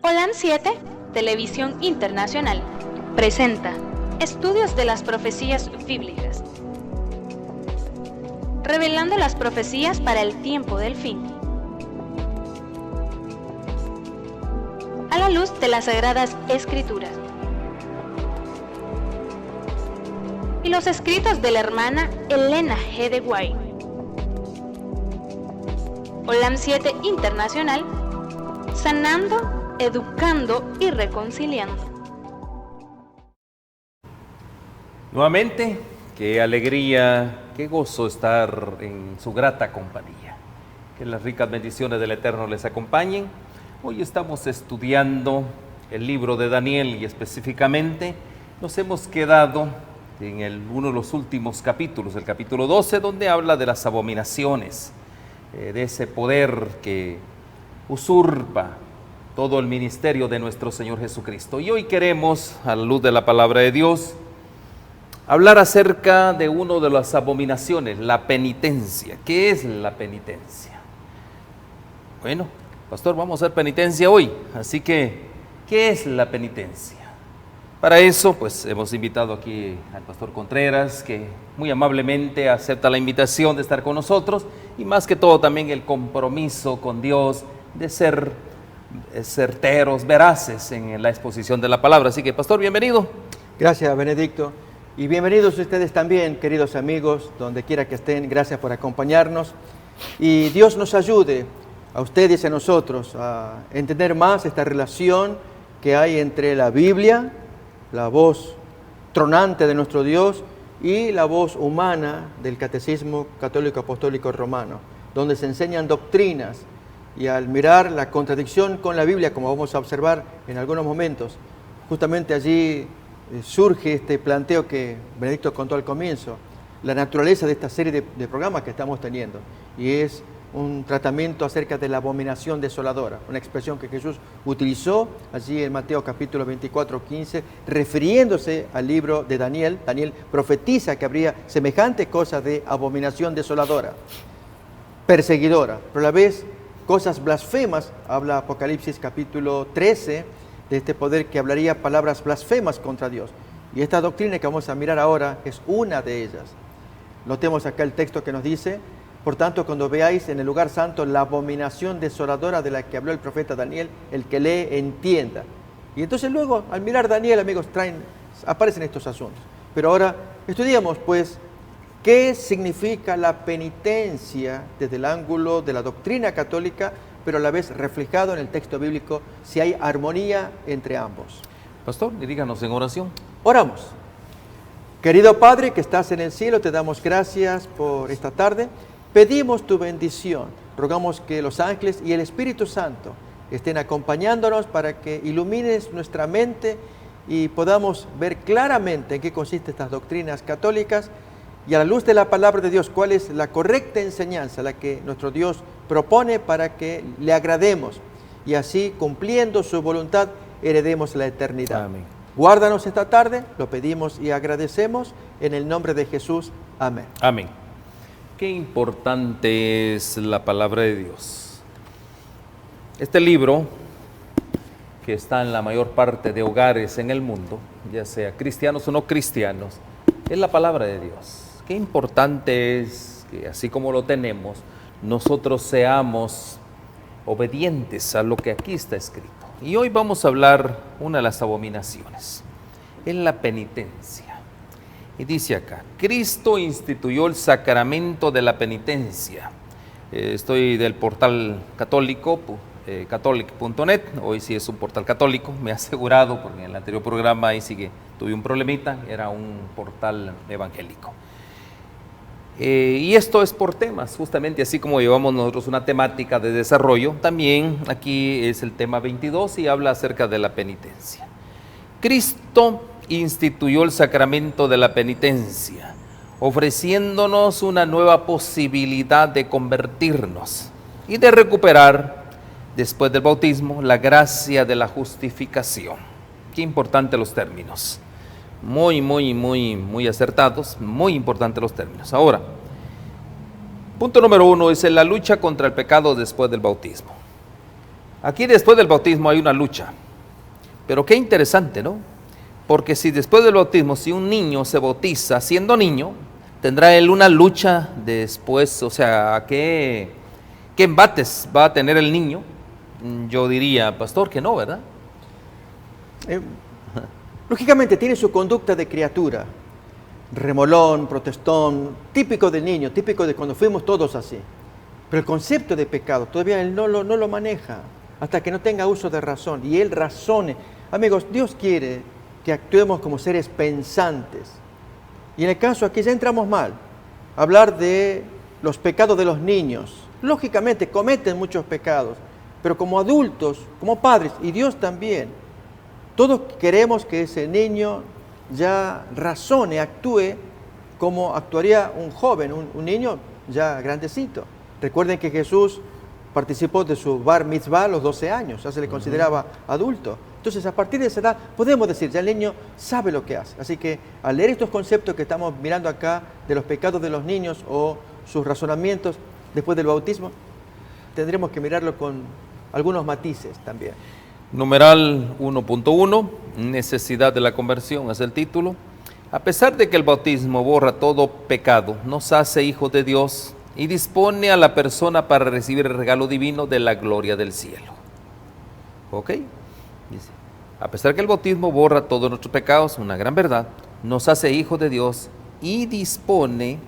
Holan 7, Televisión Internacional, presenta Estudios de las Profecías Bíblicas, revelando las profecías para el tiempo del fin, a la luz de las Sagradas Escrituras y los escritos de la hermana Elena G. de White. Holan 7 Internacional, sanando, educando y reconciliando. Nuevamente, qué alegría, qué gozo estar en su grata compañía. Que las ricas bendiciones del Eterno les acompañen. Hoy estamos estudiando el libro de Daniel y específicamente nos hemos quedado en uno de los últimos capítulos, el capítulo 12, donde habla de las abominaciones, de ese poder que usurpa todo el ministerio de nuestro Señor Jesucristo. Y hoy queremos, a la luz de la palabra de Dios, hablar acerca de una de las abominaciones, la penitencia. ¿Qué es la penitencia? Bueno, pastor, vamos a hacer penitencia hoy, así que, ¿qué es la penitencia? Para eso, pues, hemos invitado aquí al pastor Contreras, que muy amablemente acepta la invitación de estar con nosotros, y más que todo también el compromiso con Dios de ser certeros, veraces en la exposición de la palabra. Así que, pastor, bienvenido. Gracias, Benedicto. Y bienvenidos ustedes también, queridos amigos, donde quiera que estén. Gracias por acompañarnos. Y Dios nos ayude a ustedes y a nosotros a entender más esta relación que hay entre la Biblia, la voz tronante de nuestro Dios, y la voz humana del Catecismo Católico Apostólico Romano, donde se enseñan doctrinas. Y al mirar la contradicción con la Biblia, como vamos a observar en algunos momentos, justamente allí surge este planteo que Benedicto contó al comienzo, la naturaleza de esta serie de programas que estamos teniendo, y es un tratamiento acerca de la abominación desoladora, una expresión que Jesús utilizó allí en Mateo capítulo 24, 15, refiriéndose al libro de Daniel. Daniel profetiza que habría semejante cosa de abominación desoladora, perseguidora, pero a la vez cosas blasfemas. Habla Apocalipsis capítulo 13 de este poder que hablaría palabras blasfemas contra Dios. Y esta doctrina que vamos a mirar ahora es una de ellas. Notemos acá el texto que nos dice: por tanto, cuando veáis en el lugar santo la abominación desoladora de la que habló el profeta Daniel, el que lee entienda. Y entonces luego, al mirar Daniel, amigos, aparecen estos asuntos. Pero ahora estudiamos, pues, ¿qué significa la penitencia desde el ángulo de la doctrina católica, pero a la vez reflejado en el texto bíblico, si hay armonía entre ambos? Pastor, diríganos en oración. Oramos. Querido Padre que estás en el cielo, te damos gracias por esta tarde. Pedimos tu bendición. Rogamos que los ángeles y el Espíritu Santo estén acompañándonos para que ilumines nuestra mente y podamos ver claramente en qué consisten estas doctrinas católicas, y a la luz de la palabra de Dios, cuál es la correcta enseñanza, la que nuestro Dios propone para que le agrademos y así, cumpliendo su voluntad, heredemos la eternidad. Amén. Guárdanos esta tarde, lo pedimos y agradecemos en el nombre de Jesús. Amén. Amén. Qué importante es la palabra de Dios. Este libro, que está en la mayor parte de hogares en el mundo, ya sea cristianos o no cristianos, es la palabra de Dios. Qué importante es que, así como lo tenemos, nosotros seamos obedientes a lo que aquí está escrito. Y hoy vamos a hablar una de las abominaciones, es la penitencia. Y dice acá: Cristo instituyó el sacramento de la penitencia. Estoy del portal católico, catholic.net. Hoy sí es un portal católico, me he asegurado, porque en el anterior programa ahí sí que tuve un problemita, era un portal evangélico. Y esto es por temas, justamente así como llevamos nosotros una temática de desarrollo, también aquí es el tema 22 y habla acerca de la penitencia. Cristo instituyó el sacramento de la penitencia, ofreciéndonos una nueva posibilidad de convertirnos y de recuperar, después del bautismo, la gracia de la justificación. Qué importantes los términos. Muy acertados, muy importantes los términos. Ahora, punto número 1 es la lucha contra el pecado después del bautismo. Aquí después del bautismo hay una lucha, pero qué interesante, ¿no? Porque si después del bautismo, si un niño se bautiza siendo niño, tendrá él una lucha después, o sea, ¿qué embates va a tener el niño? Yo diría, pastor, que no, ¿verdad? Lógicamente tiene su conducta de criatura, remolón, protestón, típico del niño, típico de cuando fuimos todos así. Pero el concepto de pecado todavía él no lo maneja hasta que no tenga uso de razón y él razone. Amigos, Dios quiere que actuemos como seres pensantes. Y en el caso aquí ya entramos mal, hablar de los pecados de los niños. Lógicamente cometen muchos pecados, pero como adultos, como padres, y Dios también, todos queremos que ese niño ya razone, actúe como actuaría un joven, un niño ya grandecito. Recuerden que Jesús participó de su bar mitzvah a los 12 años, ya se le consideraba adulto. Entonces, a partir de esa edad, podemos decir, ya el niño sabe lo que hace. Así que, al leer estos conceptos que estamos mirando acá, de los pecados de los niños o sus razonamientos después del bautismo, tendremos que mirarlo con algunos matices también. Numeral 1.1, necesidad de la conversión, es el título. A pesar de que el bautismo borra todo pecado, nos hace hijos de Dios y dispone a la persona para recibir el regalo divino de la gloria del cielo. ¿Ok? Dice, a pesar que el bautismo borra todos nuestros pecados, una gran verdad, nos hace hijos de Dios y dispone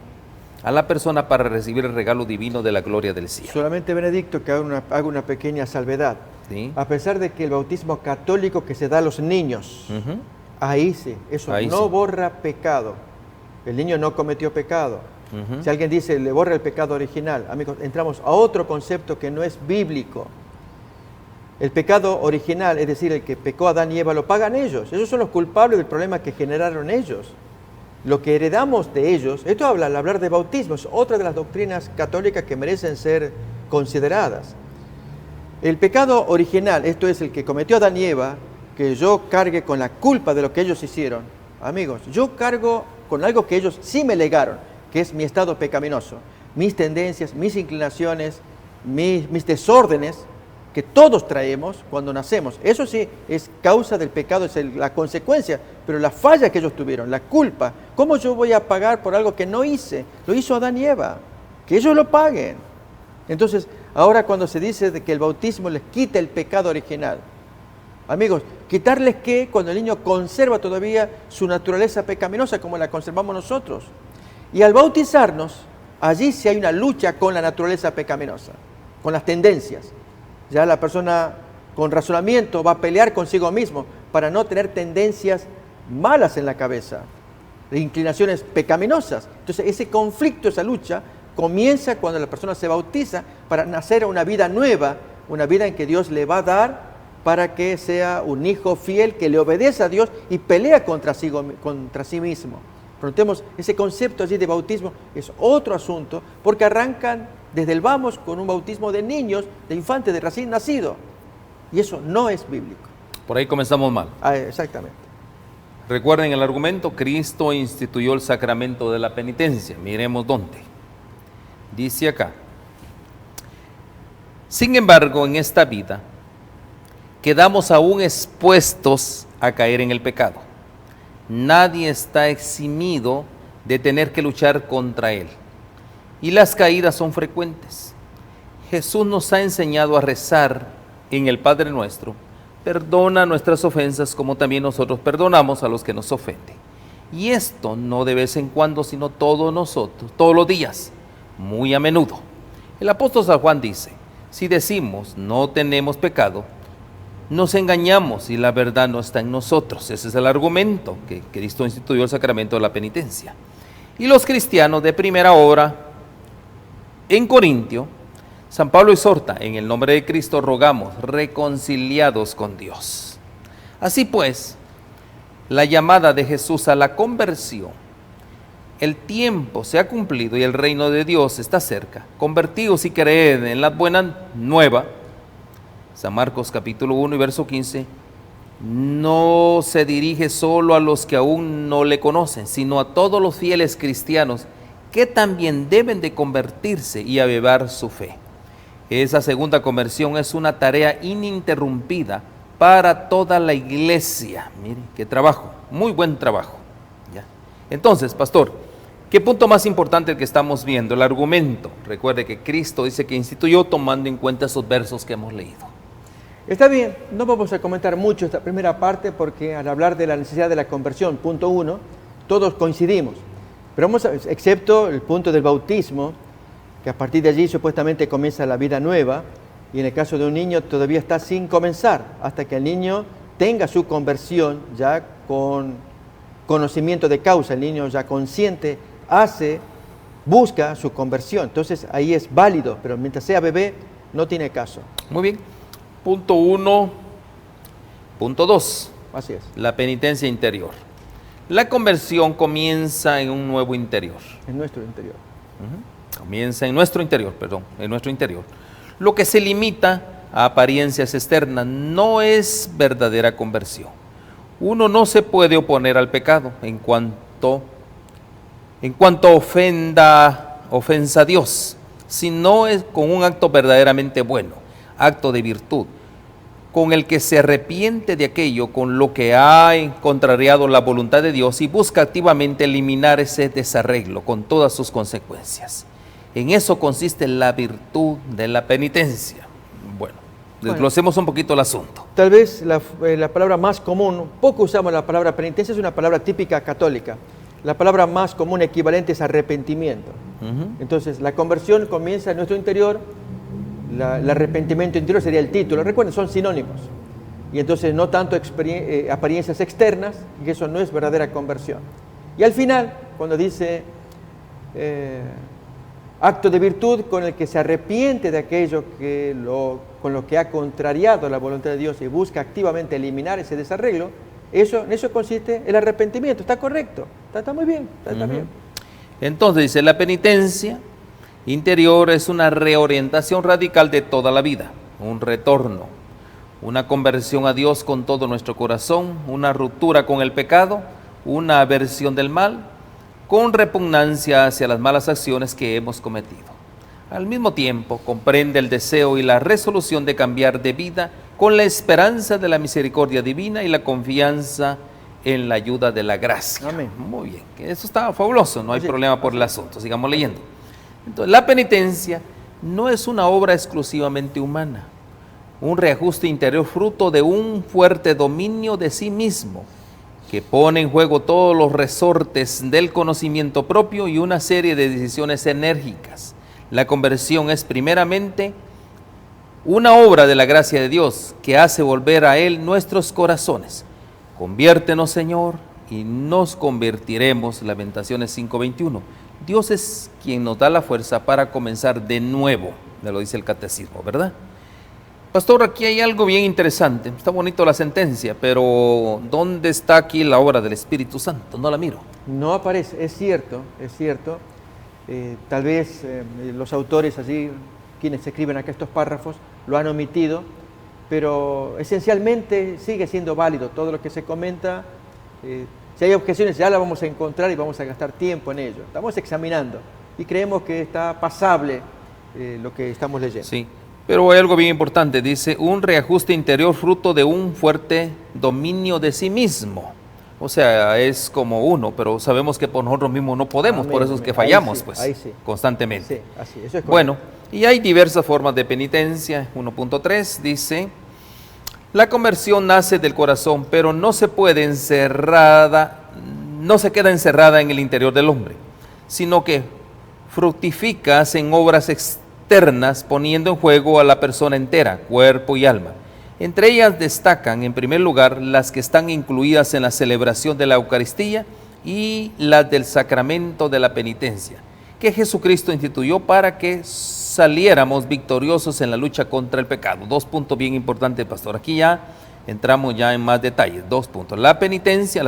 a la persona para recibir el regalo divino de la gloria del cielo. Solamente, Benedicto, que haga una pequeña salvedad. ¿Sí? A pesar de que el bautismo católico que se da a los niños, ahí sí, eso ahí no sí. borra pecado. El niño no cometió pecado. Si alguien dice, le borra el pecado original, amigos, entramos a otro concepto que no es bíblico. El pecado original, es decir, el que pecó Adán y Eva, lo pagan ellos. Ellos son los culpables del problema que generaron ellos. Lo que heredamos de ellos, esto al hablar de bautismo, es otra de las doctrinas católicas que merecen ser consideradas. El pecado original, esto es el que cometió Adán y Eva, que yo cargue con la culpa de lo que ellos hicieron. Amigos, yo cargo con algo que ellos sí me legaron, que es mi estado pecaminoso, mis tendencias, mis inclinaciones, mis desórdenes, que todos traemos cuando nacemos. Eso sí, es causa del pecado, es la consecuencia, pero la falla que ellos tuvieron, la culpa, ¿cómo yo voy a pagar por algo que no hice? Lo hizo Adán y Eva, que ellos lo paguen. Entonces, ahora cuando se dice de que el bautismo les quita el pecado original, amigos, quitarles que cuando el niño conserva todavía su naturaleza pecaminosa como la conservamos nosotros. Y al bautizarnos, allí sí hay una lucha con la naturaleza pecaminosa, con las tendencias. Ya la persona con razonamiento va a pelear consigo mismo para no tener tendencias malas en la cabeza, de inclinaciones pecaminosas. Entonces ese conflicto, esa lucha, comienza cuando la persona se bautiza para nacer a una vida nueva, una vida en que Dios le va a dar para que sea un hijo fiel que le obedece a Dios y pelea contra sí mismo. Notemos, ese concepto allí de bautismo es otro asunto, porque arrancan desde el vamos con un bautismo de niños, de infantes, de recién nacido. Y eso no es bíblico. Por ahí comenzamos mal. Exactamente. Recuerden el argumento, Cristo instituyó el sacramento de la penitencia. Miremos dónde. Dice acá, sin embargo, en esta vida quedamos aún expuestos a caer en el pecado. Nadie está eximido de tener que luchar contra él. Y las caídas son frecuentes. Jesús nos ha enseñado a rezar en el Padre Nuestro. Perdona nuestras ofensas como también nosotros perdonamos a los que nos ofenden. Y esto no de vez en cuando, sino todos nosotros, todos los días, muy a menudo. El apóstol San Juan dice, si decimos no tenemos pecado, nos engañamos y la verdad no está en nosotros. Ese es el argumento que Cristo instituyó el sacramento de la penitencia. Y los cristianos de primera hora, en Corintio, San Pablo exhorta, en el nombre de Cristo rogamos, reconciliados con Dios. Así pues, la llamada de Jesús a la conversión, el tiempo se ha cumplido y el reino de Dios está cerca. Convertidos y creed en la buena nueva. San Marcos capítulo 1 y verso 15, no se dirige solo a los que aún no le conocen, sino a todos los fieles cristianos que también deben de convertirse y avivar su fe. Esa segunda conversión es una tarea ininterrumpida para toda la iglesia. Mire, qué trabajo, muy buen trabajo. ¿Ya? Entonces, pastor, ¿qué punto más importante el que estamos viendo? El argumento. Recuerde que Cristo dice que instituyó tomando en cuenta esos versos que hemos leído. Está bien, no vamos a comentar mucho esta primera parte porque al hablar de la necesidad de la conversión, punto 1, todos coincidimos. Pero excepto el punto del bautismo, que a partir de allí supuestamente comienza la vida nueva, y en el caso de un niño todavía está sin comenzar, hasta que el niño tenga su conversión ya con conocimiento de causa, el niño ya consciente busca su conversión. Entonces ahí es válido, pero mientras sea bebé no tiene caso. Muy bien. Punto 1. Punto 2. Así es. La penitencia interior. La conversión comienza en un nuevo interior. En nuestro interior. Comienza en nuestro interior, en nuestro interior. Lo que se limita a apariencias externas no es verdadera conversión. Uno no se puede oponer al pecado en cuanto ofensa a Dios, sino es con un acto verdaderamente bueno, acto de virtud, con el que se arrepiente de aquello con lo que ha contrariado la voluntad de Dios y busca activamente eliminar ese desarreglo con todas sus consecuencias. En eso consiste la virtud de la penitencia. Bueno, desglosemos un poquito el asunto. Tal vez la palabra más común, poco usamos la palabra penitencia, es una palabra típica católica. La palabra más común equivalente es arrepentimiento. Entonces, la conversión comienza en nuestro interior, el arrepentimiento interior sería el título. Recuerden, son sinónimos. Y entonces no tanto apariencias externas, que eso no es verdadera conversión. Y al final, cuando dice acto de virtud con el que se arrepiente de aquello con lo que ha contrariado la voluntad de Dios y busca activamente eliminar ese desarreglo, en eso consiste el arrepentimiento. Está correcto, está muy bien, está bien. Entonces dice, la penitencia interior es una reorientación radical de toda la vida, un retorno, una conversión a Dios con todo nuestro corazón, una ruptura con el pecado, una aversión del mal, con repugnancia hacia las malas acciones que hemos cometido. Al mismo tiempo, comprende el deseo y la resolución de cambiar de vida con la esperanza de la misericordia divina y la confianza en la ayuda de la gracia. Amén. Muy bien, eso está fabuloso, no hay problema por el asunto. Sigamos leyendo. Entonces, la penitencia no es una obra exclusivamente humana, un reajuste interior fruto de un fuerte dominio de sí mismo, que pone en juego todos los resortes del conocimiento propio y una serie de decisiones enérgicas. La conversión es primeramente una obra de la gracia de Dios que hace volver a Él nuestros corazones. Conviértenos, Señor, y nos convertiremos. Lamentaciones 5:21. Dios es quien nos da la fuerza para comenzar de nuevo, me lo dice el catecismo, ¿verdad? Pastor, aquí hay algo bien interesante. Está bonito la sentencia, pero ¿dónde está aquí la obra del Espíritu Santo? No la miro. No aparece, es cierto, es cierto. Tal vez los autores allí, quienes escriben acá estos párrafos, lo han omitido, pero esencialmente sigue siendo válido todo lo que se comenta. Si hay objeciones ya la vamos a encontrar y vamos a gastar tiempo en ello. Estamos examinando y creemos que está pasable lo que estamos leyendo. Sí, pero hay algo bien importante, dice un reajuste interior fruto de un fuerte dominio de sí mismo. O sea, es como uno, pero sabemos que por nosotros mismos no podemos, por eso es que fallamos constantemente. Sí, así, eso es correcto. Bueno, y hay diversas formas de penitencia. 1.3 dice, la conversión nace del corazón, pero no se queda encerrada en el interior del hombre, sino que fructifica en obras externas, poniendo en juego a la persona entera, cuerpo y alma. Entre ellas destacan, en primer lugar, las que están incluidas en la celebración de la Eucaristía y las del sacramento de la penitencia, que Jesucristo instituyó para que saliéramos victoriosos en la lucha contra el pecado. 2 puntos bien importantes, pastor. Aquí ya entramos ya en más detalles. 2 puntos. La penitencia,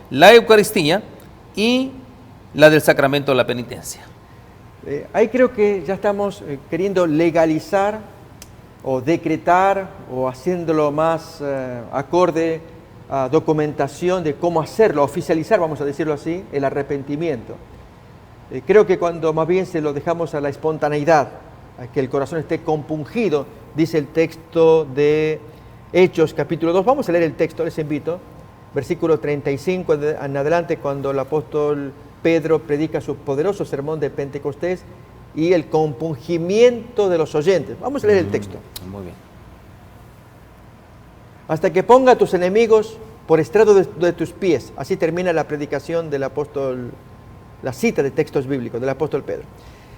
la Eucaristía y la del sacramento de la penitencia. Ahí creo que ya estamos queriendo legalizar o decretar o haciéndolo más acorde a documentación de cómo hacerlo, oficializar, vamos a decirlo así, el arrepentimiento. Creo que cuando más bien se lo dejamos a la espontaneidad a que el corazón esté compungido, dice el texto de Hechos capítulo 2. Vamos a leer el texto, les invito. Versículo 35 en adelante, cuando el apóstol Pedro predica su poderoso sermón de Pentecostés y el compungimiento de los oyentes. Vamos a leer el texto. Muy bien. Hasta que ponga a tus enemigos por estrado de tus pies. Así termina la predicación del apóstol, la cita de textos bíblicos del apóstol Pedro.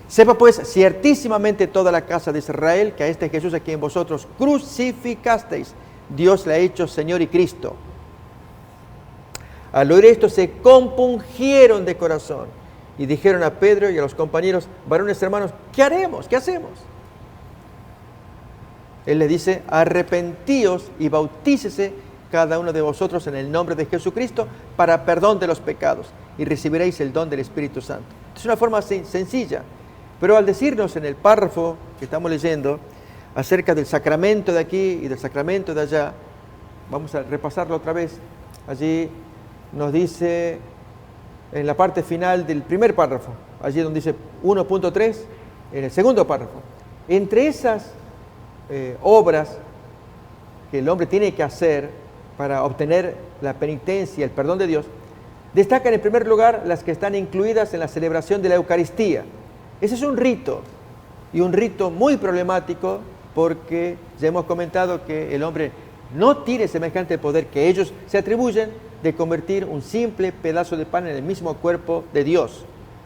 Sepa pues ciertísimamente toda la casa de Israel que a este Jesús a quien vosotros crucificasteis, Dios le ha hecho Señor y Cristo. Al oír esto se compungieron de corazón y dijeron a Pedro y a los compañeros, varones hermanos, ¿qué haremos? ¿Qué hacemos? Él les dice, arrepentíos y bautícese cada uno de vosotros en el nombre de Jesucristo para perdón de los pecados y recibiréis el don del Espíritu Santo. Es una forma sencilla, pero al decirnos en el párrafo que estamos leyendo acerca del sacramento de aquí y del sacramento de allá, vamos a repasarlo otra vez. Allí nos dice en la parte final del primer párrafo, allí donde dice 1.3, en el segundo párrafo, entre esas obras que el hombre tiene que hacer para obtener la penitencia y el perdón de Dios, destacan en primer lugar las que están incluidas en la celebración de la Eucaristía. Ese es un rito, y un rito muy problemático, porque ya hemos comentado que el hombre no tiene semejante poder que ellos se atribuyen de convertir un simple pedazo de pan en el mismo cuerpo de Dios.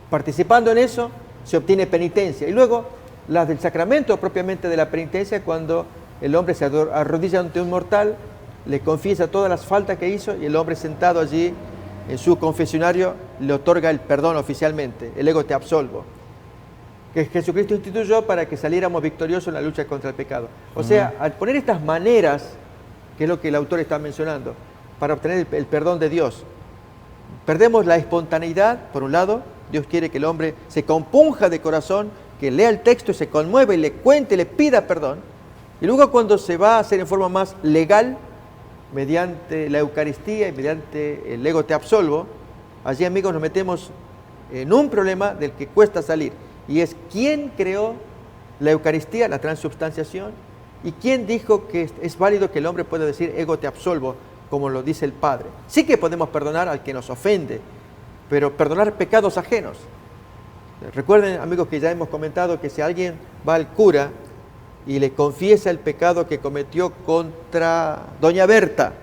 Participando en eso se obtiene penitencia. Y luego las del sacramento propiamente de la penitencia, cuando el hombre se arrodilla ante un mortal, le confiesa todas las faltas que hizo y el hombre sentado allí en su confesionario le otorga el perdón oficialmente, el ego te absolvo, que Jesucristo instituyó para que saliéramos victoriosos en la lucha contra el pecado. O sea, al poner estas maneras, que es lo que el autor está mencionando, para obtener el perdón de Dios, perdemos la espontaneidad, por un lado. Dios quiere que el hombre se compunja de corazón, que lea el texto y se conmueva y le cuente, le pida perdón. Y luego cuando se va a hacer en forma más legal, mediante la Eucaristía y mediante el ego te absolvo, allí, amigos, nos metemos en un problema del que cuesta salir. Y es, ¿quién creó la Eucaristía, la transubstanciación? ¿Y quién dijo que es válido que el hombre pueda decir ego te absolvo, como lo dice el Padre? Sí que podemos perdonar al que nos ofende, pero perdonar pecados ajenos. Recuerden, amigos, que ya hemos comentado que si alguien va al cura y le confiesa el pecado que cometió contra doña Berta,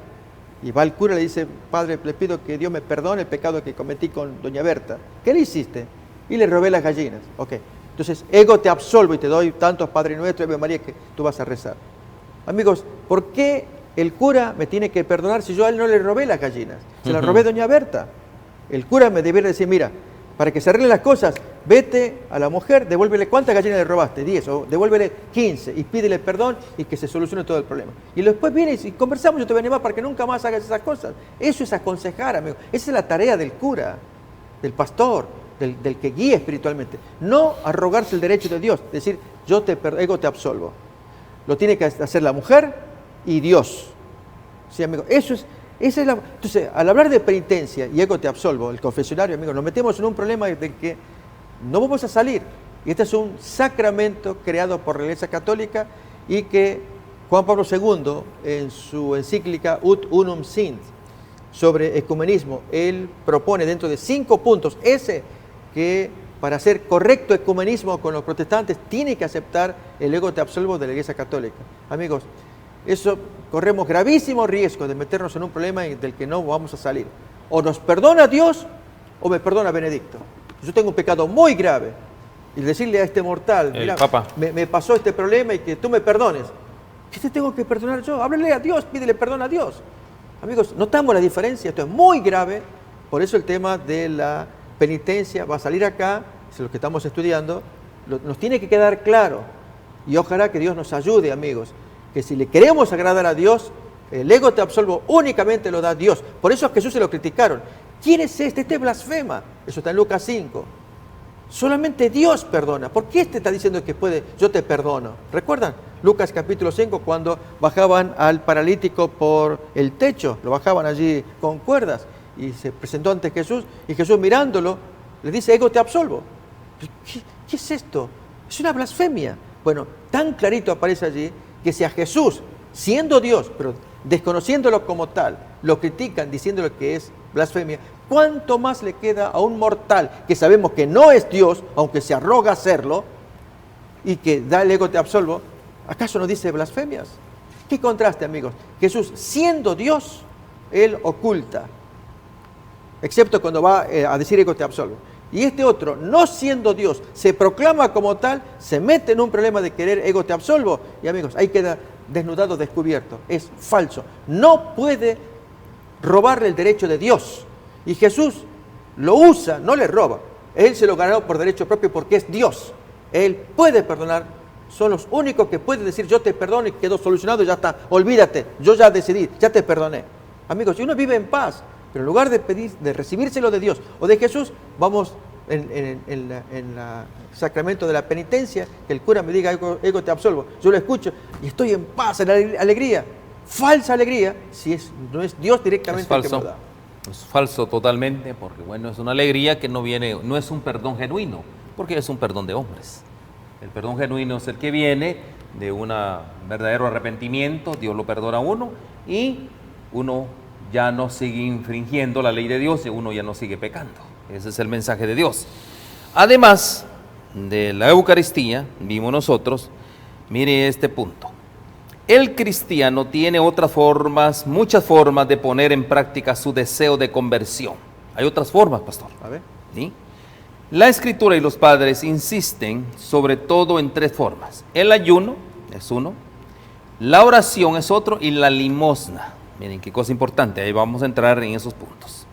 y va al cura y le dice, Padre, le pido que Dios me perdone el pecado que cometí con doña Berta. ¿Qué le hiciste? Y le robé las gallinas. Ok, entonces, ego te absolvo y te doy tantos Padre Nuestro y Ave María que tú vas a rezar. Amigos, ¿por qué el cura me tiene que perdonar si yo a él no le robé las gallinas? Se las robé a doña Berta. El cura me debería decir, mira, para que se arreglen las cosas, vete a la mujer, devuélvele cuántas gallinas le robaste, 10, o devuélvele 15, y pídele perdón y que se solucione todo el problema. Y después vienes y conversamos, yo te voy a animar para que nunca más hagas esas cosas. Eso es aconsejar, amigo. Esa es la tarea del cura, del pastor, del que guía espiritualmente. No arrogarse el derecho de Dios, decir, yo ego te absolvo. Lo tiene que hacer la mujer y Dios. Sí, amigo, esa es la... Entonces, al hablar de penitencia y ego te absolvo, el confesionario, amigo, nos metemos en un problema de que no vamos a salir. Y este es un sacramento creado por la Iglesia Católica y que Juan Pablo II, en su encíclica Ut Unum Sint, sobre ecumenismo, él propone dentro de 5 puntos que para hacer correcto ecumenismo con los protestantes tiene que aceptar el ego te absolvo de la Iglesia Católica. Amigos, eso corremos gravísimo riesgo de meternos en un problema del que no vamos a salir. O nos perdona Dios o me perdona Benedicto. Yo tengo un pecado muy grave y decirle a este mortal, mira, me pasó este problema y que tú me perdones. ¿Qué te tengo que perdonar yo? Háblale a Dios, pídele perdón a Dios. Amigos, notamos la diferencia, esto es muy grave, por eso el tema de la penitencia va a salir acá, es lo que estamos estudiando, nos tiene que quedar claro, y ojalá que Dios nos ayude, amigos, que si le queremos agradar a Dios, el ego te absolvo únicamente lo da Dios. Por eso a Jesús se lo criticaron. ¿Quién es este? Este blasfema. Eso está en Lucas 5. Solamente Dios perdona. ¿Por qué este está diciendo que puede? Yo te perdono. ¿Recuerdan? Lucas capítulo 5, cuando bajaban al paralítico por el techo, lo bajaban allí con cuerdas, y se presentó ante Jesús, y Jesús mirándolo, le dice, ego te absolvo. ¿Qué es esto? Es una blasfemia. Bueno, tan clarito aparece allí que si a Jesús, siendo Dios, pero desconociéndolo como tal, lo critican diciéndole que es blasfemia, ¿cuánto más le queda a un mortal que sabemos que no es Dios, aunque se arroga a serlo, y que da el ego te absolvo? ¿Acaso no dice blasfemias? ¿Qué contraste, amigos? Jesús, siendo Dios, Él oculta, excepto cuando va a decir ego te absolvo. Y este otro, no siendo Dios, se proclama como tal, se mete en un problema de querer ego te absolvo, y amigos, ahí queda desnudado, descubierto. Es falso. No puede robarle el derecho de Dios. Y Jesús lo usa, no le roba. Él se lo ganó por derecho propio porque es Dios. Él puede perdonar. Son los únicos que pueden decir yo te perdono y quedó solucionado, ya está. Olvídate, yo ya decidí, ya te perdoné. Amigos, si uno vive en paz, pero en lugar de pedir, de recibírselo de Dios o de Jesús, vamos en el sacramento de la penitencia, que el cura me diga ego te absolvo. Yo lo escucho y estoy en paz, en alegría. Falsa alegría si no es Dios directamente el que me da. Es falso totalmente, porque bueno, es una alegría que no es un perdón genuino, porque es un perdón de hombres. El perdón genuino es el que viene de un verdadero arrepentimiento, Dios lo perdona a uno y uno ya no sigue infringiendo la ley de Dios y uno ya no sigue pecando. Ese es el mensaje de Dios. Además de la Eucaristía, vimos nosotros, mire este punto. El cristiano tiene muchas formas de poner en práctica su deseo de conversión. Hay otras formas, pastor. A ver. ¿Sí? La Escritura y los padres insisten sobre todo en 3 formas. El ayuno es uno, la oración es otro y la limosna. Miren qué cosa importante, ahí vamos a entrar en esos puntos.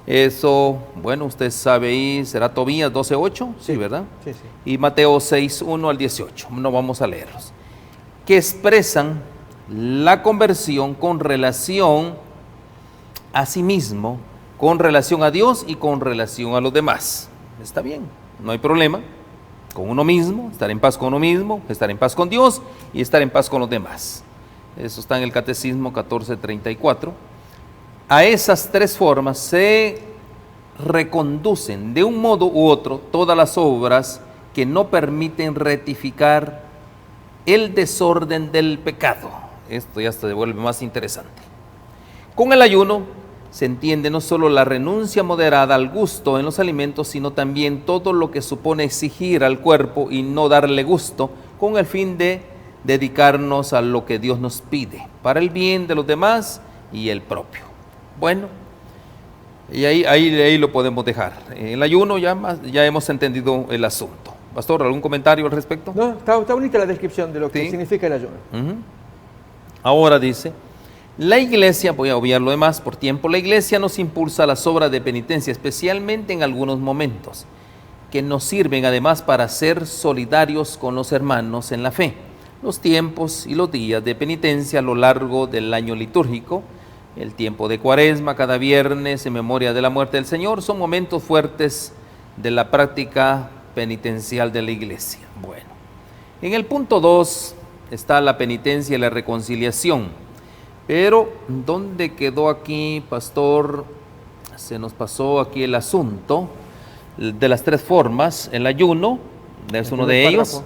Eso, bueno, usted sabe ahí, será Tobías 12:8, sí, ¿verdad? Sí, sí. Y Mateo 6:1 al 18, no vamos a leerlos. Que expresan la conversión con relación a sí mismo, con relación a Dios y con relación a los demás. Está bien, no hay problema. Con uno mismo, estar en paz con uno mismo, estar en paz con Dios y estar en paz con los demás. Eso está en el Catecismo 1434. A esas 3 formas se reconducen de un modo u otro todas las obras que no permiten rectificar el desorden del pecado. Esto ya se vuelve más interesante. Con el ayuno se entiende no solo la renuncia moderada al gusto en los alimentos, sino también todo lo que supone exigir al cuerpo y no darle gusto, con el fin de dedicarnos a lo que Dios nos pide, para el bien de los demás y el propio. Bueno, y ahí lo podemos dejar. El ayuno ya hemos entendido el asunto. Pastor, ¿algún comentario al respecto? No, está bonita la descripción de lo que significa el ayuno. Ahora dice, la iglesia, voy a obviar lo demás por tiempo, la iglesia nos impulsa a las obras de penitencia, especialmente en algunos momentos, que nos sirven además para ser solidarios con los hermanos en la fe. Los tiempos y los días de penitencia a lo largo del año litúrgico, el tiempo de Cuaresma, cada viernes en memoria de la muerte del Señor, son momentos fuertes de la práctica penitencial de la iglesia. Bueno, en el punto 2 está la penitencia y la reconciliación. Pero, ¿dónde quedó aquí, pastor? Se nos pasó aquí el asunto de las 3 formas. El ayuno es uno de ellos.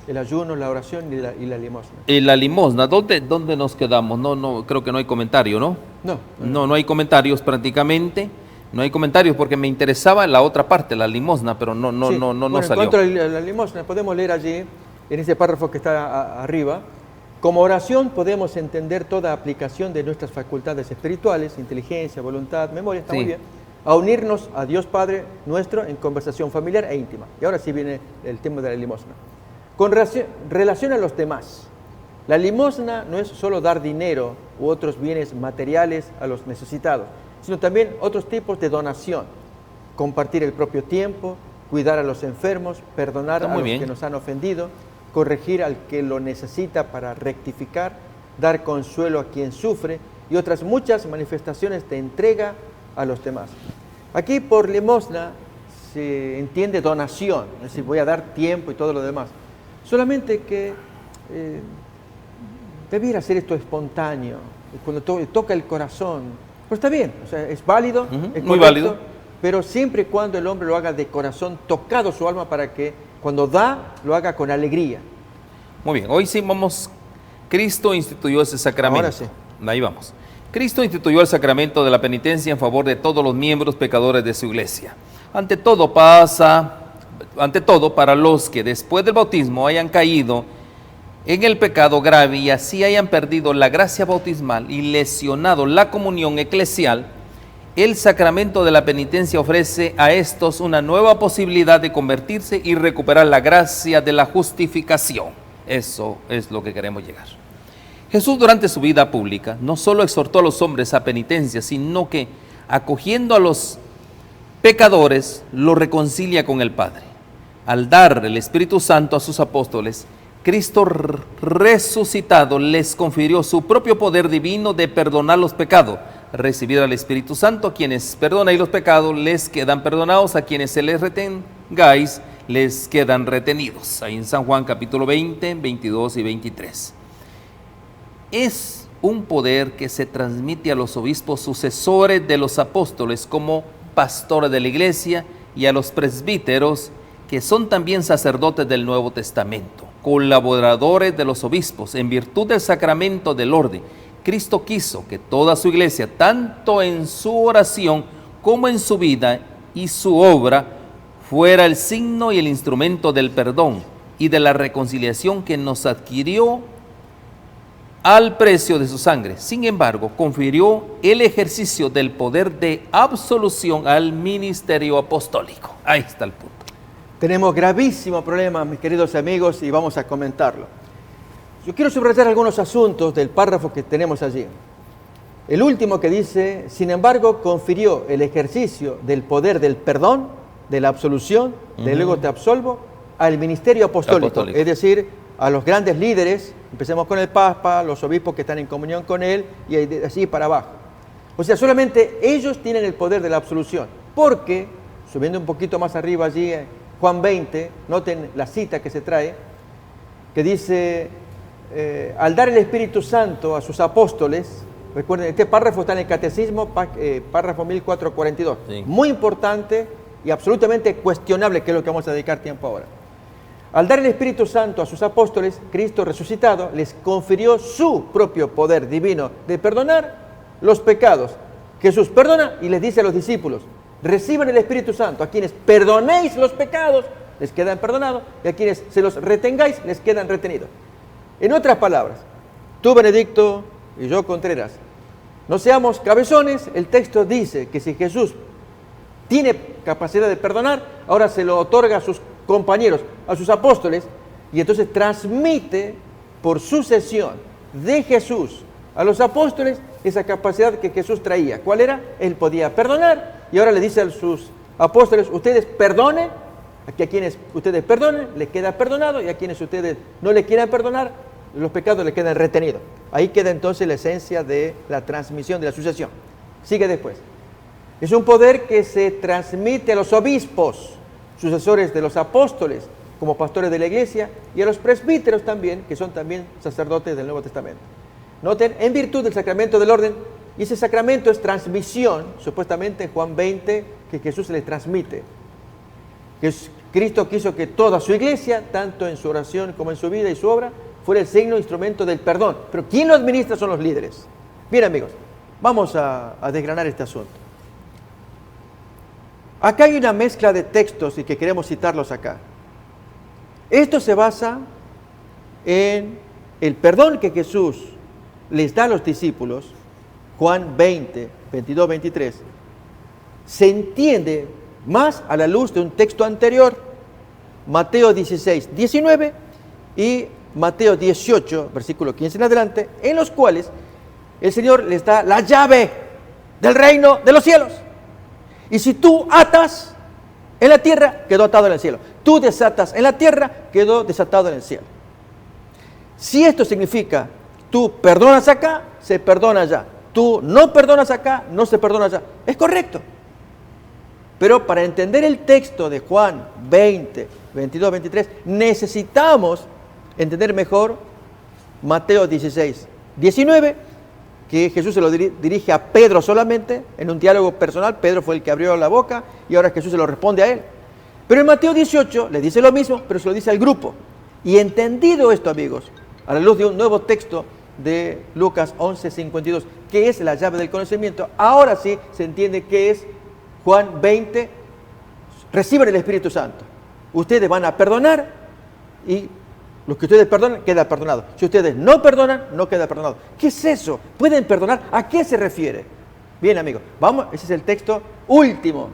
El ayuno, la oración y la limosna. Y la limosna, ¿dónde nos quedamos? No, creo que no hay comentario, ¿no? No hay comentarios prácticamente. No hay comentarios porque me interesaba la otra parte, la limosna, pero no salió. En cuanto a la limosna, podemos leer allí, en ese párrafo que está arriba, como oración podemos entender toda aplicación de nuestras facultades espirituales, inteligencia, voluntad, memoria, está muy bien, a unirnos a Dios Padre nuestro en conversación familiar e íntima. Y ahora sí viene el tema de la limosna. Con relación a los demás, la limosna no es solo dar dinero u otros bienes materiales a los necesitados, sino también otros tipos de donación, compartir el propio tiempo, cuidar a los enfermos, perdonar a los que nos han ofendido, corregir al que lo necesita para rectificar, dar consuelo a quien sufre y otras muchas manifestaciones de entrega a los demás. Aquí por limosna se entiende donación, es decir, voy a dar tiempo y todo lo demás. Solamente que debiera ser esto espontáneo, cuando toca el corazón. Pues está bien, o sea, es válido, es muy válido, pero siempre y cuando el hombre lo haga de corazón, tocado su alma para que cuando da, lo haga con alegría. Muy bien, hoy sí vamos. Cristo instituyó ese sacramento. Ahora sí. Ahí vamos. Cristo instituyó el sacramento de la penitencia en favor de todos los miembros pecadores de su iglesia. Ante todo, para los que después del bautismo hayan caído en el pecado grave y así hayan perdido la gracia bautismal y lesionado la comunión eclesial, el sacramento de la penitencia ofrece a estos una nueva posibilidad de convertirse y recuperar la gracia de la justificación. Eso es lo que queremos llegar. Jesús, durante su vida pública, no solo exhortó a los hombres a penitencia, sino que, acogiendo a los pecadores, los reconcilia con el Padre. Al dar el Espíritu Santo a sus apóstoles, Cristo resucitado les confirió su propio poder divino de perdonar los pecados. Recibir al Espíritu Santo, a quienes perdonáis los pecados, les quedan perdonados, a quienes se les retengáis, les quedan retenidos. Ahí en San Juan capítulo 20, 22 y 23. Es un poder que se transmite a los obispos sucesores de los apóstoles como pastores de la iglesia y a los presbíteros, que son también sacerdotes del Nuevo Testamento, colaboradores de los obispos en virtud del sacramento del orden. Cristo quiso que toda su iglesia, tanto en su oración como en su vida y su obra, fuera el signo y el instrumento del perdón y de la reconciliación que nos adquirió al precio de su sangre. Sin embargo, confirió el ejercicio del poder de absolución al ministerio apostólico. Ahí está el punto. Tenemos gravísimo problema, mis queridos amigos, y vamos a comentarlo. Yo quiero subrayar algunos asuntos del párrafo que tenemos allí. El último que dice, sin embargo, confirió el ejercicio del poder del perdón, de la absolución, de luego te absolvo, al ministerio apostólico, es decir, a los grandes líderes, empecemos con el Papa, los obispos que están en comunión con él, y así para abajo. O sea, solamente ellos tienen el poder de la absolución, porque, subiendo un poquito más arriba allí, Juan 20, noten la cita que se trae, que dice, al dar el Espíritu Santo a sus apóstoles, recuerden, este párrafo está en el Catecismo, párrafo 1442, sí. Muy importante y absolutamente cuestionable, que es lo que vamos a dedicar tiempo ahora. Al dar el Espíritu Santo a sus apóstoles, Cristo resucitado les confirió su propio poder divino de perdonar los pecados. Jesús perdona y les dice a los discípulos, reciban el Espíritu Santo, a quienes perdonéis los pecados, les quedan perdonados, y a quienes se los retengáis, les quedan retenidos. En otras palabras, tú, Benedicto, y yo, Contreras, no seamos cabezones. El texto dice que si Jesús tiene capacidad de perdonar, ahora se lo otorga a sus compañeros, a sus apóstoles, y entonces transmite por sucesión de Jesús a los apóstoles esa capacidad que Jesús traía. ¿Cuál era? Él podía perdonar, y ahora le dice a sus apóstoles, ustedes perdonen, a quienes ustedes perdonen, les queda perdonado, y a quienes ustedes no le quieran perdonar, los pecados le quedan retenidos. Ahí queda entonces la esencia de la transmisión, de la sucesión. Sigue después. Es un poder que se transmite a los obispos, sucesores de los apóstoles, como pastores de la iglesia, y a los presbíteros también, que son también sacerdotes del Nuevo Testamento. Noten, en virtud del sacramento del orden, y ese sacramento es transmisión, supuestamente en Juan 20, que Jesús le transmite. Que Cristo quiso que toda su iglesia, tanto en su oración como en su vida y su obra, fuera el signo, instrumento del perdón. Pero ¿quién lo administra? Son los líderes. Bien, amigos, vamos a desgranar este asunto. Acá hay una mezcla de textos y que queremos citarlos acá. Esto se basa en el perdón que Jesús les da a los discípulos, Juan 20, 22, 23. Se entiende más a la luz de un texto anterior, Mateo 16, 19 y Mateo 18, versículo 15 en adelante, en los cuales el Señor les da la llave del reino de los cielos. Y si tú atas en la tierra, quedó atado en el cielo. Tú desatas en la tierra, quedó desatado en el cielo. Si esto significa, tú perdonas acá, se perdona allá. Tú no perdonas acá, no se perdona allá. Es correcto. Pero para entender el texto de Juan 20, 22, 23, necesitamos entender mejor Mateo 16, 19, que Jesús se lo dirige a Pedro solamente, en un diálogo personal. Pedro fue el que abrió la boca y ahora Jesús se lo responde a él. Pero en Mateo 18 le dice lo mismo, pero se lo dice al grupo. Y entendido esto, amigos, a la luz de un nuevo texto de Lucas 11:52, que es la llave del conocimiento, ahora sí se entiende qué es Juan 20, reciban el Espíritu Santo. Ustedes van a perdonar y los que ustedes perdonan, queda perdonado. Si ustedes no perdonan, no queda perdonado. ¿Qué es eso? ¿Pueden perdonar? ¿A qué se refiere? Bien, amigos, vamos, ese es el texto último,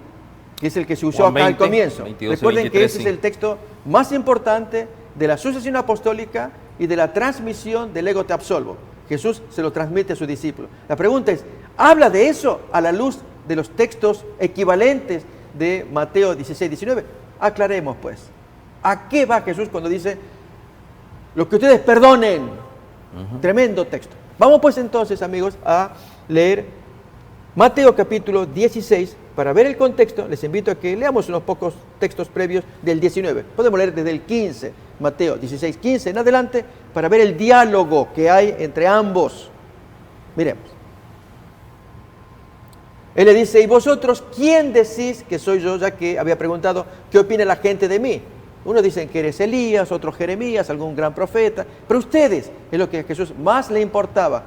que es el que se usó Juan acá 20, al comienzo. 22, Recuerden 23, que ese sí. es el texto más importante de la sucesión apostólica y de la transmisión del ego te absolvo. Jesús se lo transmite a sus discípulos. La pregunta es, ¿habla de eso a la luz de los textos equivalentes de Mateo 16, 19? Aclaremos pues, ¿a qué va Jesús cuando dice, lo que ustedes perdonen? Tremendo texto. Vamos pues entonces, amigos, a leer Mateo capítulo 16. Para ver el contexto, les invito a que leamos unos pocos textos previos del 19. Podemos leer desde el 15, Mateo 16, 15 en adelante, para ver el diálogo que hay entre ambos. Miremos. Él le dice, ¿y vosotros quién decís que soy yo? Ya que había preguntado, ¿qué opina la gente de mí? Unos dicen que eres Elías, otros Jeremías, algún gran profeta. Pero ustedes, es lo que a Jesús más le importaba.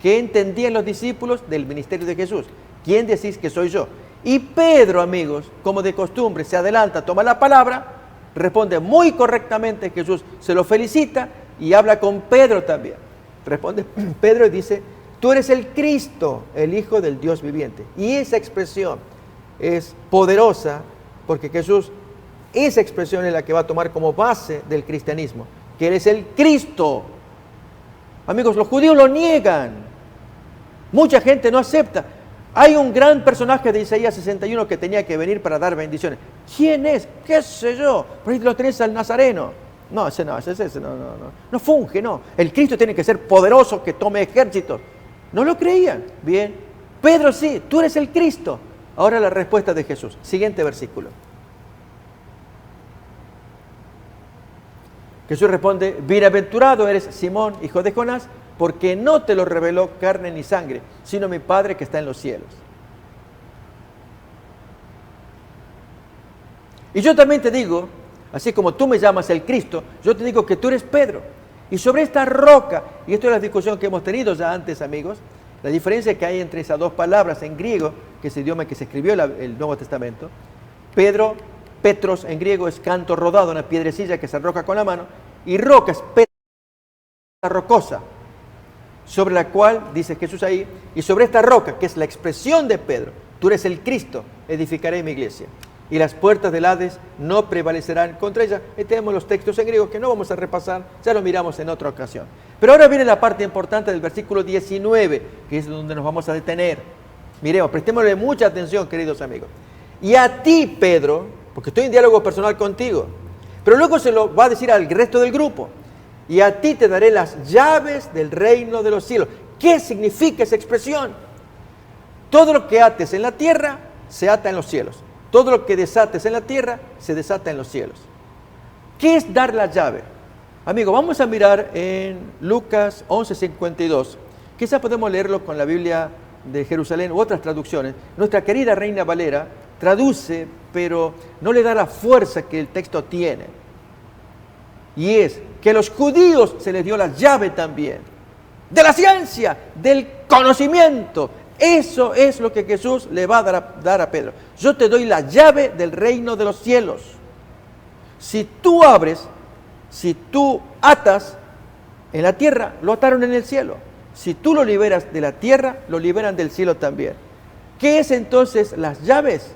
¿Qué entendían los discípulos del ministerio de Jesús? ¿Quién decís que soy yo? Y Pedro, amigos, como de costumbre, se adelanta, toma la palabra, responde muy correctamente, Jesús se lo felicita y habla con Pedro también. Responde Pedro y dice, tú eres el Cristo, el Hijo del Dios viviente. Y esa expresión es poderosa porque Jesús, esa expresión es la que va a tomar como base del cristianismo, que Él es el Cristo. Amigos, los judíos lo niegan. Mucha gente no acepta. Hay un gran personaje de Isaías 61 que tenía que venir para dar bendiciones. ¿Quién es? ¿Qué sé yo? Por ahí lo tenés al Nazareno. No, ese no funge, no. El Cristo tiene que ser poderoso, que tome ejércitos. No lo creían. Bien. Pedro, sí, tú eres el Cristo. Ahora la respuesta de Jesús. Siguiente versículo. Jesús responde, bienaventurado eres Simón, hijo de Jonás, porque no te lo reveló carne ni sangre, sino mi Padre que está en los cielos. Y yo también te digo, así como tú me llamas el Cristo, yo te digo que tú eres Pedro. Y sobre esta roca, y esto es la discusión que hemos tenido ya antes, amigos, la diferencia que hay entre esas dos palabras en griego, que es el idioma en que se escribió el Nuevo Testamento, Pedro, Petros en griego es canto rodado, una piedrecilla que se arroja con la mano, y roca es pedra rocosa, sobre la cual, dice Jesús ahí, y sobre esta roca, que es la expresión de Pedro, tú eres el Cristo, edificaré mi iglesia, y las puertas del Hades no prevalecerán contra ella. Y tenemos los textos en griego que no vamos a repasar, ya lo miramos en otra ocasión. Pero ahora viene la parte importante del versículo 19, que es donde nos vamos a detener. Miremos, prestémosle mucha atención, queridos amigos. Y a ti, Pedro, porque estoy en diálogo personal contigo, pero luego se lo va a decir al resto del grupo, y a ti te daré las llaves del reino de los cielos. ¿Qué significa esa expresión? Todo lo que ates en la tierra, se ata en los cielos. Todo lo que desates en la tierra, se desata en los cielos. ¿Qué es dar la llave? Amigo, vamos a mirar en Lucas 11:52. Quizás podemos leerlo con la Biblia de Jerusalén u otras traducciones. Nuestra querida Reina Valera traduce, pero no le da la fuerza que el texto tiene. Y es que a los judíos se les dio la llave también, de la ciencia, del conocimiento. Eso es lo que Jesús le va a dar a Pedro. Yo te doy la llave del reino de los cielos. Si tú abres, si tú atas en la tierra, lo ataron en el cielo. Si tú lo liberas de la tierra, lo liberan del cielo también. ¿Qué es entonces las llaves?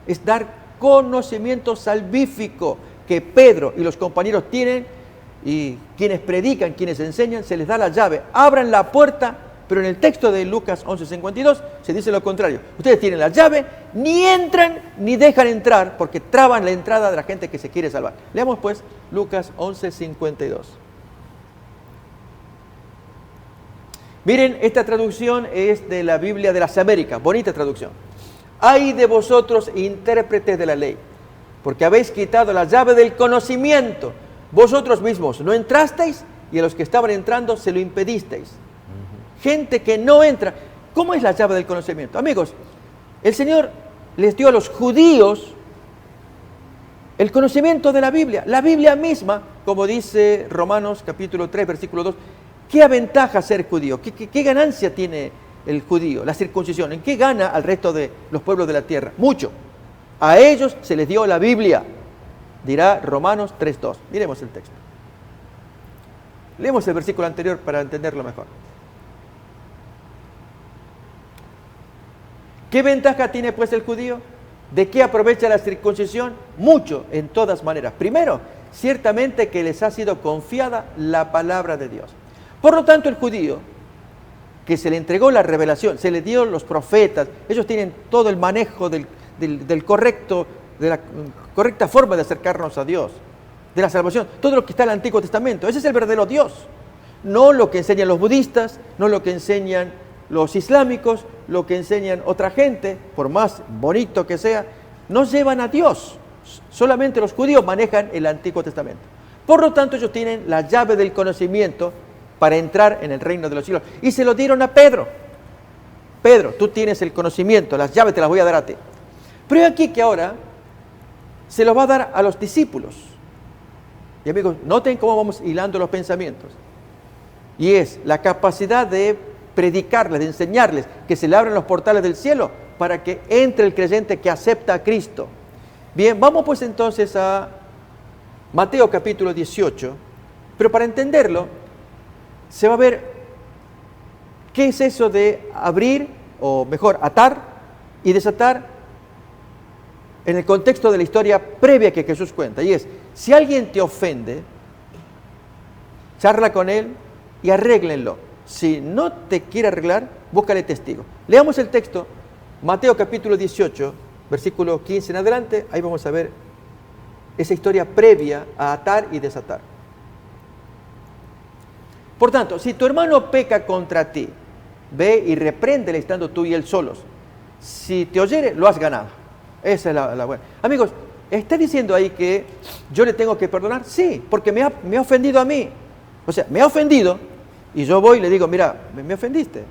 Es dar conocimiento salvífico que Pedro y los compañeros tienen, y quienes predican, quienes enseñan, se les da la llave. Abran la puerta, pero en el texto de Lucas 11:52 se dice lo contrario. Ustedes tienen la llave, ni entran ni dejan entrar, porque traban la entrada de la gente que se quiere salvar. Leamos pues Lucas 11:52. Miren, esta traducción es de la Biblia de las Américas, bonita traducción. Ay de vosotros, intérpretes de la ley, porque habéis quitado la llave del conocimiento. Vosotros mismos no entrasteis, y a los que estaban entrando se lo impedisteis. Gente que no entra. ¿Cómo es la llave del conocimiento? Amigos, el Señor les dio a los judíos el conocimiento de la Biblia. La Biblia misma como dice Romanos capítulo 3, versículo 2, ¿qué aventaja ser judío? ¿Qué ganancia tiene el judío, la circuncisión? ¿En qué gana al resto de los pueblos de la tierra? Mucho. A ellos se les dio la Biblia, dirá Romanos 3:2. Miremos el texto. Leemos el versículo anterior para entenderlo mejor. ¿Qué ventaja tiene pues el judío? ¿De qué aprovecha la circuncisión? Mucho, en todas maneras. Primero, ciertamente que les ha sido confiada la palabra de Dios. Por lo tanto, el judío, que se le entregó la revelación, se le dio los profetas, ellos tienen todo el manejo de la correcta forma de acercarnos a Dios, de la salvación, todo lo que está en el Antiguo Testamento. Ese es el verdadero Dios. No lo que enseñan los budistas, no lo que enseñan los islámicos, lo que enseñan otra gente, por más bonito que sea, no llevan a Dios. Solamente los judíos manejan el Antiguo Testamento. Por lo tanto, ellos tienen la llave del conocimiento para entrar en el reino de los cielos. Y se lo dieron a Pedro. Pedro, tú tienes el conocimiento, las llaves te las voy a dar a ti. Pero es aquí que ahora se lo va a dar a los discípulos. Y amigos, noten cómo vamos hilando los pensamientos. Y es la capacidad de predicarles, de enseñarles, que se le abren los portales del cielo para que entre el creyente que acepta a Cristo. Bien, vamos pues entonces a Mateo capítulo 18, pero para entenderlo se va a ver qué es eso de abrir, o mejor, atar y desatar en el contexto de la historia previa que Jesús cuenta. Y es, si alguien te ofende, charla con él y arréglenlo. Si no te quiere arreglar, búscale testigo. Leamos el texto, Mateo capítulo 18, versículo 15 en adelante. Ahí vamos a ver esa historia previa a atar y desatar. Por tanto, si tu hermano peca contra ti, ve y repréndele estando tú y él solos. Si te oyere, lo has ganado. Esa es la buena. Amigos, ¿está diciendo ahí que yo le tengo que perdonar? Sí, porque me ha ofendido a mí. O sea, me ha ofendido. Y yo voy y le digo, mira, me ofendiste,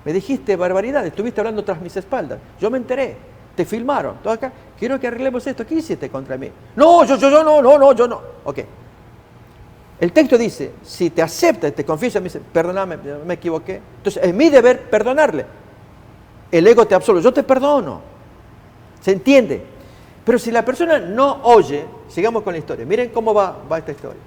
me dijiste barbaridad, estuviste hablando tras mis espaldas, yo me enteré, te filmaron, todo acá, quiero que arreglemos esto, ¿qué hiciste contra mí? No, yo no. Ok. El texto dice, si te acepta, te confiesa, me dice, perdóname, me equivoqué. Entonces, es mi deber perdonarle. El ego te absolve, yo te perdono. ¿Se entiende? Pero si la persona no oye, sigamos con la historia. Miren cómo va esta historia.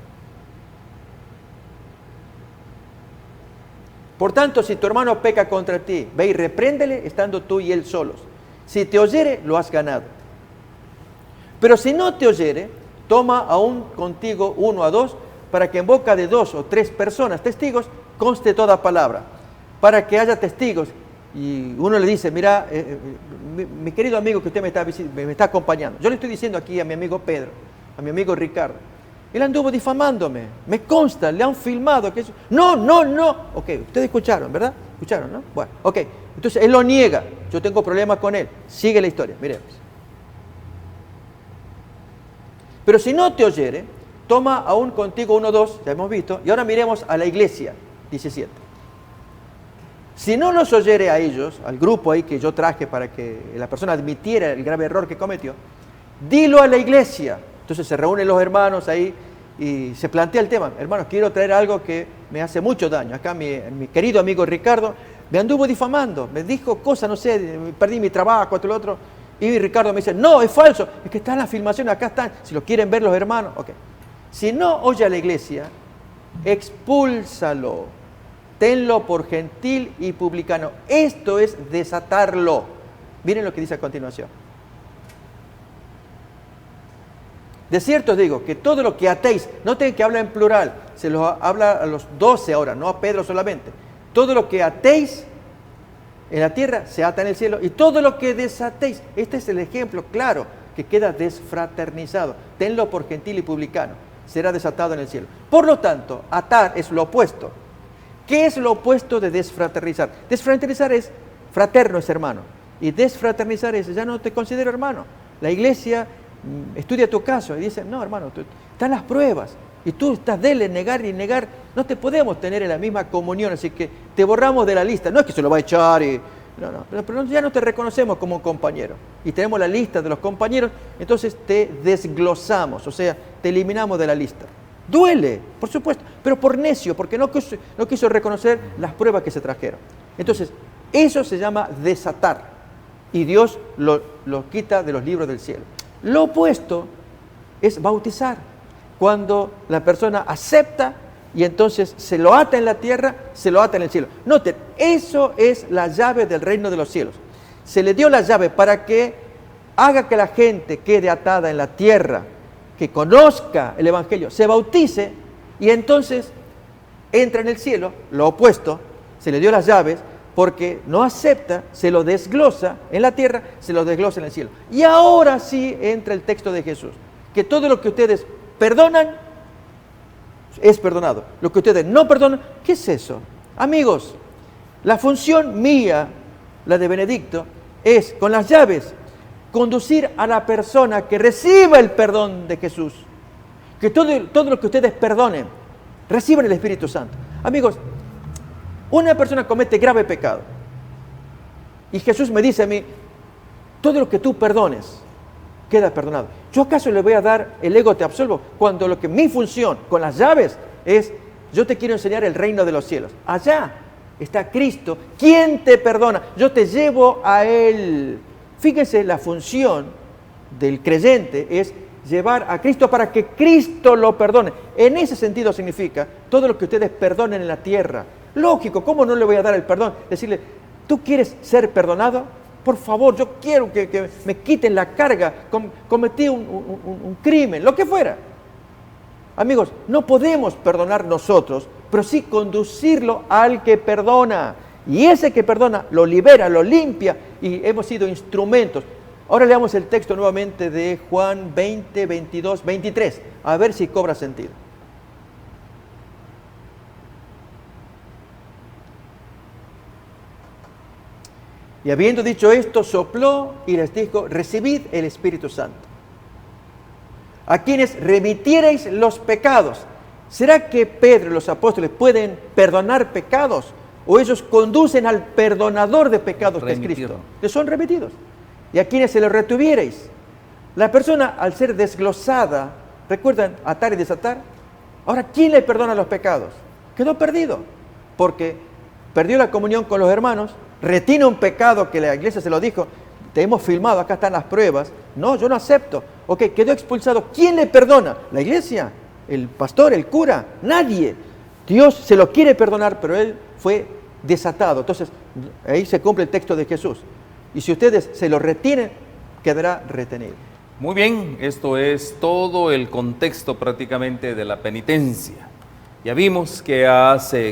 Por tanto, si tu hermano peca contra ti, ve y repréndele estando tú y él solos. Si te oyere, lo has ganado. Pero si no te oyere, toma aún contigo 1 a 2, para que en boca de 2 o 3 personas, testigos, conste toda palabra. Para que haya testigos. Y uno le dice, mira, mi querido amigo que usted me está acompañando. Yo le estoy diciendo aquí a mi amigo Pedro, a mi amigo Ricardo. Él anduvo difamándome, me consta, le han filmado. Que eso... No. Ok, ustedes escucharon, ¿verdad? Escucharon, ¿no? Bueno, ok. Entonces él lo niega, yo tengo problemas con él. Sigue la historia, miremos. Pero si no te oyere, toma aún contigo 1 o 2, ya hemos visto. Y ahora miremos a la iglesia, 17. Si no los oyere a ellos, al grupo ahí que yo traje para que la persona admitiera el grave error que cometió, dilo a la iglesia. Entonces se reúnen los hermanos ahí y se plantea el tema. Hermanos, quiero traer algo que me hace mucho daño. Acá mi querido amigo Ricardo me anduvo difamando, me dijo cosas, no sé, perdí mi trabajo, esto y lo otro. Y Ricardo me dice, no, es falso, es que está en la filmación, acá están, si lo quieren ver los hermanos. Ok. Si no oye a la iglesia, expúlsalo, tenlo por gentil y publicano. Esto es desatarlo. Miren lo que dice a continuación. De cierto os digo que todo lo que atéis, noten que habla en plural, se lo habla a los 12 ahora, no a Pedro solamente. Todo lo que atéis en la tierra se ata en el cielo, y todo lo que desatéis, este es el ejemplo claro, que queda desfraternizado. Tenlo por gentil y publicano, será desatado en el cielo. Por lo tanto, atar es lo opuesto. ¿Qué es lo opuesto de desfraternizar? Desfraternizar es fraterno, es hermano. Y desfraternizar es, ya no te considero hermano. La iglesia estudia tu caso y dice, no hermano, están las pruebas y tú estás de negar y negar, no te podemos tener en la misma comunión, así que te borramos de la lista. No es que se lo va a echar y... No, pero ya no te reconocemos como un compañero y tenemos la lista de los compañeros, entonces te desglosamos, o sea, te eliminamos de la lista. Duele, por supuesto, pero por necio, porque no quiso reconocer las pruebas que se trajeron. Entonces, eso se llama desatar. Y Dios lo quita de los libros del cielo. Lo opuesto es bautizar. Cuando la persona acepta y entonces se lo ata en la tierra, se lo ata en el cielo. Noten, eso es la llave del reino de los cielos. Se le dio la llave para que haga que la gente quede atada en la tierra, que conozca el Evangelio, se bautice y entonces entra en el cielo. Lo opuesto, se le dio las llaves porque no acepta, se lo desglosa en la tierra, se lo desglosa en el cielo. Y ahora sí entra el texto de Jesús, que todo lo que ustedes perdonan es perdonado. Lo que ustedes no perdonan, ¿qué es eso? Amigos, la función mía, la de Benedicto, es con las llaves conducir a la persona que reciba el perdón de Jesús. Que todo lo que ustedes perdonen, reciban el Espíritu Santo. Amigos, una persona comete grave pecado y Jesús me dice a mí, todo lo que tú perdones queda perdonado. ¿Yo acaso le voy a dar el ego te absolvo? Cuando lo que mi función con las llaves es, yo te quiero enseñar el reino de los cielos. Allá está Cristo, ¿quién te perdona? Yo te llevo a Él. Fíjense, la función del creyente es llevar a Cristo para que Cristo lo perdone. En ese sentido significa todo lo que ustedes perdonen en la tierra. Lógico, ¿cómo no le voy a dar el perdón? Decirle, ¿tú quieres ser perdonado? Por favor, yo quiero que me quiten la carga, cometí un crimen, lo que fuera. Amigos, no podemos perdonar nosotros, pero sí conducirlo al que perdona. Y ese que perdona lo libera, lo limpia y hemos sido instrumentos. Ahora leamos el texto nuevamente de Juan 20, 22, 23, a ver si cobra sentido. Y habiendo dicho esto, sopló y les dijo, recibid el Espíritu Santo. A quienes remitiereis los pecados. ¿Será que Pedro y los apóstoles pueden perdonar pecados? ¿O ellos conducen al perdonador de pecados que es Cristo? Que son remitidos. Y a quienes se los retuviereis. La persona al ser desglosada, ¿recuerdan atar y desatar? Ahora, ¿quién le perdona los pecados? Quedó perdido. Porque perdió la comunión con los hermanos, retiene un pecado que la iglesia se lo dijo, te hemos filmado, acá están las pruebas. No, yo no acepto. Ok, quedó expulsado. ¿Quién le perdona? ¿La iglesia? ¿El pastor? ¿El cura? Nadie. Dios se lo quiere perdonar, pero él fue desatado. Entonces, ahí se cumple el texto de Jesús. Y si ustedes se lo retienen, quedará retenido. Muy bien, esto es todo el contexto prácticamente de la penitencia. Ya vimos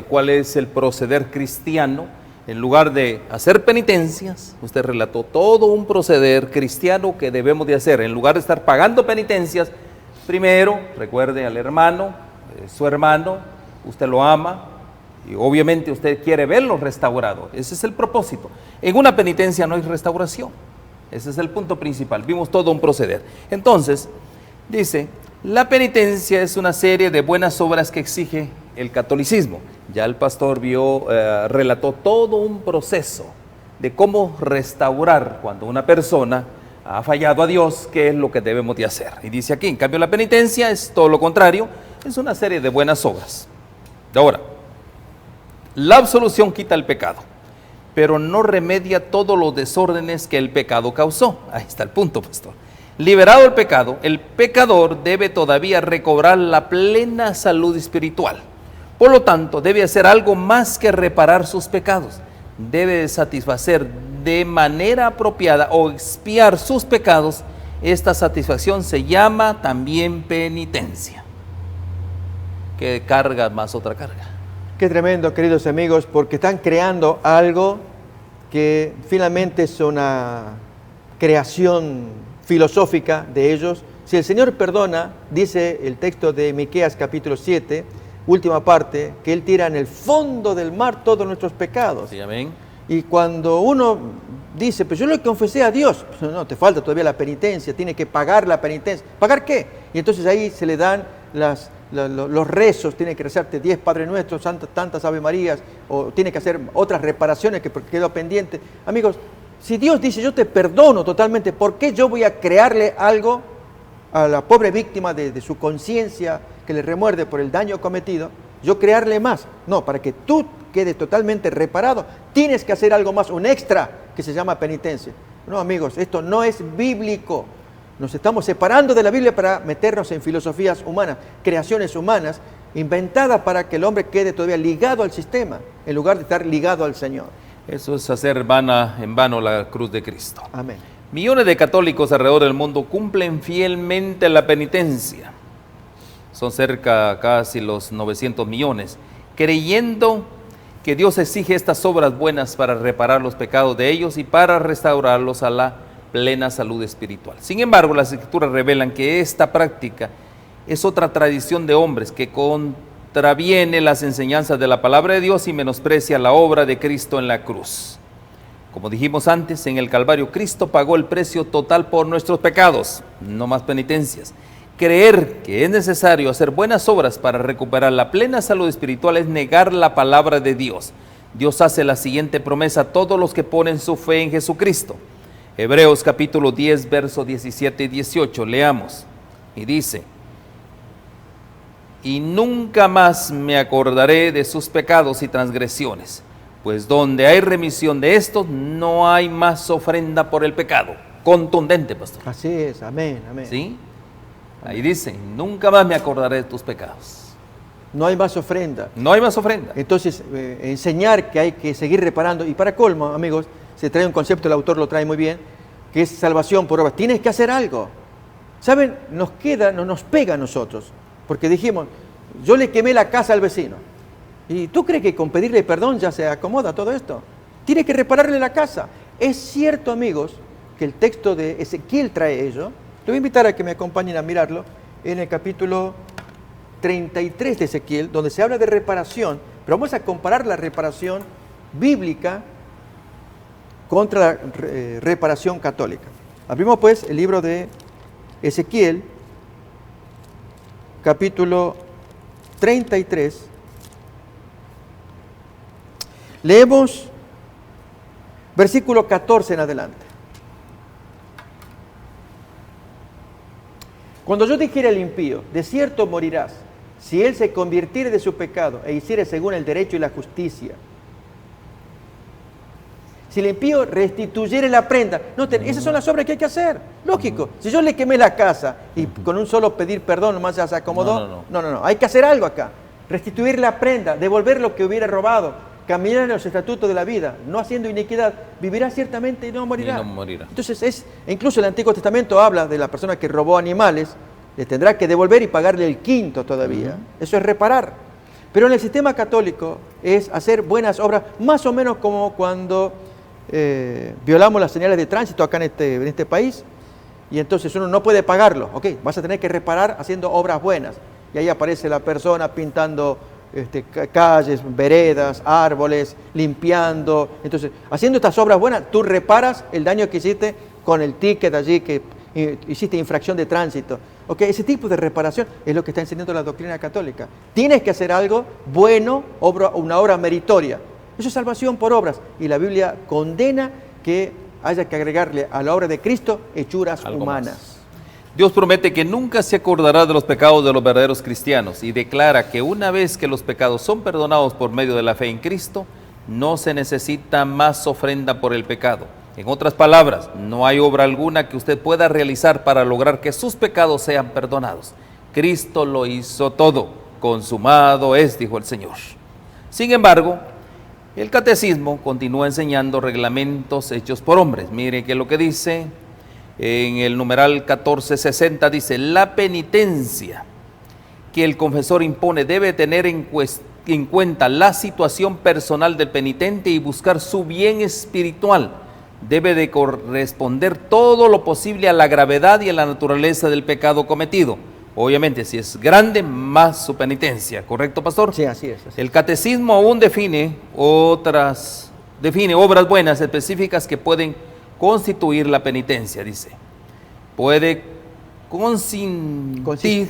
cuál es el proceder cristiano. En lugar de hacer penitencias, usted relató todo un proceder cristiano que debemos de hacer. En lugar de estar pagando penitencias, primero recuerde al hermano, su hermano, usted lo ama y obviamente usted quiere verlo restaurado. Ese es el propósito. En una penitencia no hay restauración. Ese es el punto principal. Vimos todo un proceder. Entonces, dice, la penitencia es una serie de buenas obras que exige el catolicismo. Ya el pastor relató todo un proceso de cómo restaurar cuando una persona ha fallado a Dios, qué es lo que debemos de hacer. Y dice aquí, en cambio la penitencia es todo lo contrario, es una serie de buenas obras. Ahora, la absolución quita el pecado, pero no remedia todos los desórdenes que el pecado causó. Ahí está el punto, pastor. Liberado el pecado, el pecador debe todavía recobrar la plena salud espiritual. Por lo tanto, debe hacer algo más que reparar sus pecados. Debe satisfacer de manera apropiada o expiar sus pecados. Esta satisfacción se llama también penitencia. ¿Qué carga más otra carga? Qué tremendo, queridos amigos, porque están creando algo que finalmente es una creación filosófica de ellos. Si el Señor perdona, dice el texto de Miqueas capítulo 7, última parte, que Él tira en el fondo del mar todos nuestros pecados. Sí, amén. Y cuando uno dice, pues yo lo confesé a Dios, pues no, te falta todavía la penitencia, tiene que pagar la penitencia. ¿Pagar qué? Y entonces ahí se le dan los rezos, tiene que rezarte 10 Padre Nuestros, tantas Ave Marías, o tiene que hacer otras reparaciones que quedó pendiente. Amigos, si Dios dice, yo te perdono totalmente, ¿por qué yo voy a crearle algo a la pobre víctima de su conciencia que le remuerde por el daño cometido, yo crearle más. No, para que tú quedes totalmente reparado, tienes que hacer algo más, un extra, que se llama penitencia. No, amigos, esto no es bíblico. Nos estamos separando de la Biblia para meternos en filosofías humanas, creaciones humanas, inventadas para que el hombre quede todavía ligado al sistema, en lugar de estar ligado al Señor. Eso es hacer en vano la cruz de Cristo. Amén. Millones de católicos alrededor del mundo cumplen fielmente la penitencia. Son cerca casi los 900 millones, creyendo que Dios exige estas obras buenas para reparar los pecados de ellos y para restaurarlos a la plena salud espiritual. Sin embargo, las Escrituras revelan que esta práctica es otra tradición de hombres que contraviene las enseñanzas de la palabra de Dios y menosprecia la obra de Cristo en la cruz. Como dijimos antes, en el Calvario Cristo pagó el precio total por nuestros pecados, no más penitencias. Creer que es necesario hacer buenas obras para recuperar la plena salud espiritual es negar la palabra de Dios. Dios hace la siguiente promesa a todos los que ponen su fe en Jesucristo. Hebreos capítulo 10, versos 17 y 18, leamos. Y dice: y nunca más me acordaré de sus pecados y transgresiones, pues donde hay remisión de estos, no hay más ofrenda por el pecado. Contundente, pastor. Así es, amén, amén. ¿Sí? Ahí dice, nunca más me acordaré de tus pecados. No hay más ofrenda. No hay más ofrenda. Entonces, enseñar que hay que seguir reparando. Y para colmo, amigos, se trae un concepto, el autor lo trae muy bien, que es salvación por obras. Tienes que hacer algo. ¿Saben? Nos pega a nosotros. Porque dijimos, yo le quemé la casa al vecino. ¿Y tú crees que con pedirle perdón ya se acomoda todo esto? Tienes que repararle la casa. Es cierto, amigos, que el texto de Ezequiel trae ello. Le voy a invitar a que me acompañen a mirarlo en el capítulo 33 de Ezequiel, donde se habla de reparación, pero vamos a comparar la reparación bíblica contra la reparación católica. Abrimos pues el libro de Ezequiel, capítulo 33. Leemos versículo 14 en adelante. Cuando yo dijere al impío, de cierto morirás, si él se convirtiere de su pecado e hiciere según el derecho y la justicia. Si el impío restituyere la prenda. Noten, esas son las obras que hay que hacer. Lógico. Si yo le quemé la casa y con un solo pedir perdón nomás ya se acomodó. No. Hay que hacer algo acá. Restituir la prenda, devolver lo que hubiera robado, caminar en los estatutos de la vida, no haciendo iniquidad, vivirá ciertamente y no morirá. Entonces, incluso el Antiguo Testamento habla de la persona que robó animales, le tendrá que devolver y pagarle el quinto todavía. Eso es reparar. Pero en el sistema católico es hacer buenas obras, más o menos como cuando violamos las señales de tránsito acá en este país, y entonces uno no puede pagarlo. Ok, vas a tener que reparar haciendo obras buenas. Y ahí aparece la persona pintando calles, veredas, árboles, limpiando. Entonces, haciendo estas obras buenas, tú reparas el daño que hiciste con el ticket allí, que hiciste infracción de tránsito. Okay, ese tipo de reparación es lo que está enseñando la doctrina católica. Tienes que hacer algo bueno, una obra meritoria. Eso es salvación por obras. Y la Biblia condena que haya que agregarle a la obra de Cristo hechuras humanas. Más. Dios promete que nunca se acordará de los pecados de los verdaderos cristianos y declara que una vez que los pecados son perdonados por medio de la fe en Cristo, no se necesita más ofrenda por el pecado. En otras palabras, no hay obra alguna que usted pueda realizar para lograr que sus pecados sean perdonados. Cristo lo hizo todo. Consumado es, dijo el Señor. Sin embargo, el catecismo continúa enseñando reglamentos hechos por hombres. Mire que lo que dice en el numeral 1460 dice: la penitencia que el confesor impone debe tener en cuenta la situación personal del penitente y buscar su bien espiritual. Debe de corresponder todo lo posible a la gravedad y a la naturaleza del pecado cometido. Obviamente, si es grande, más su penitencia. ¿Correcto, pastor? Sí, así es. El catecismo aún define obras buenas específicas que pueden constituir la penitencia, dice. Puede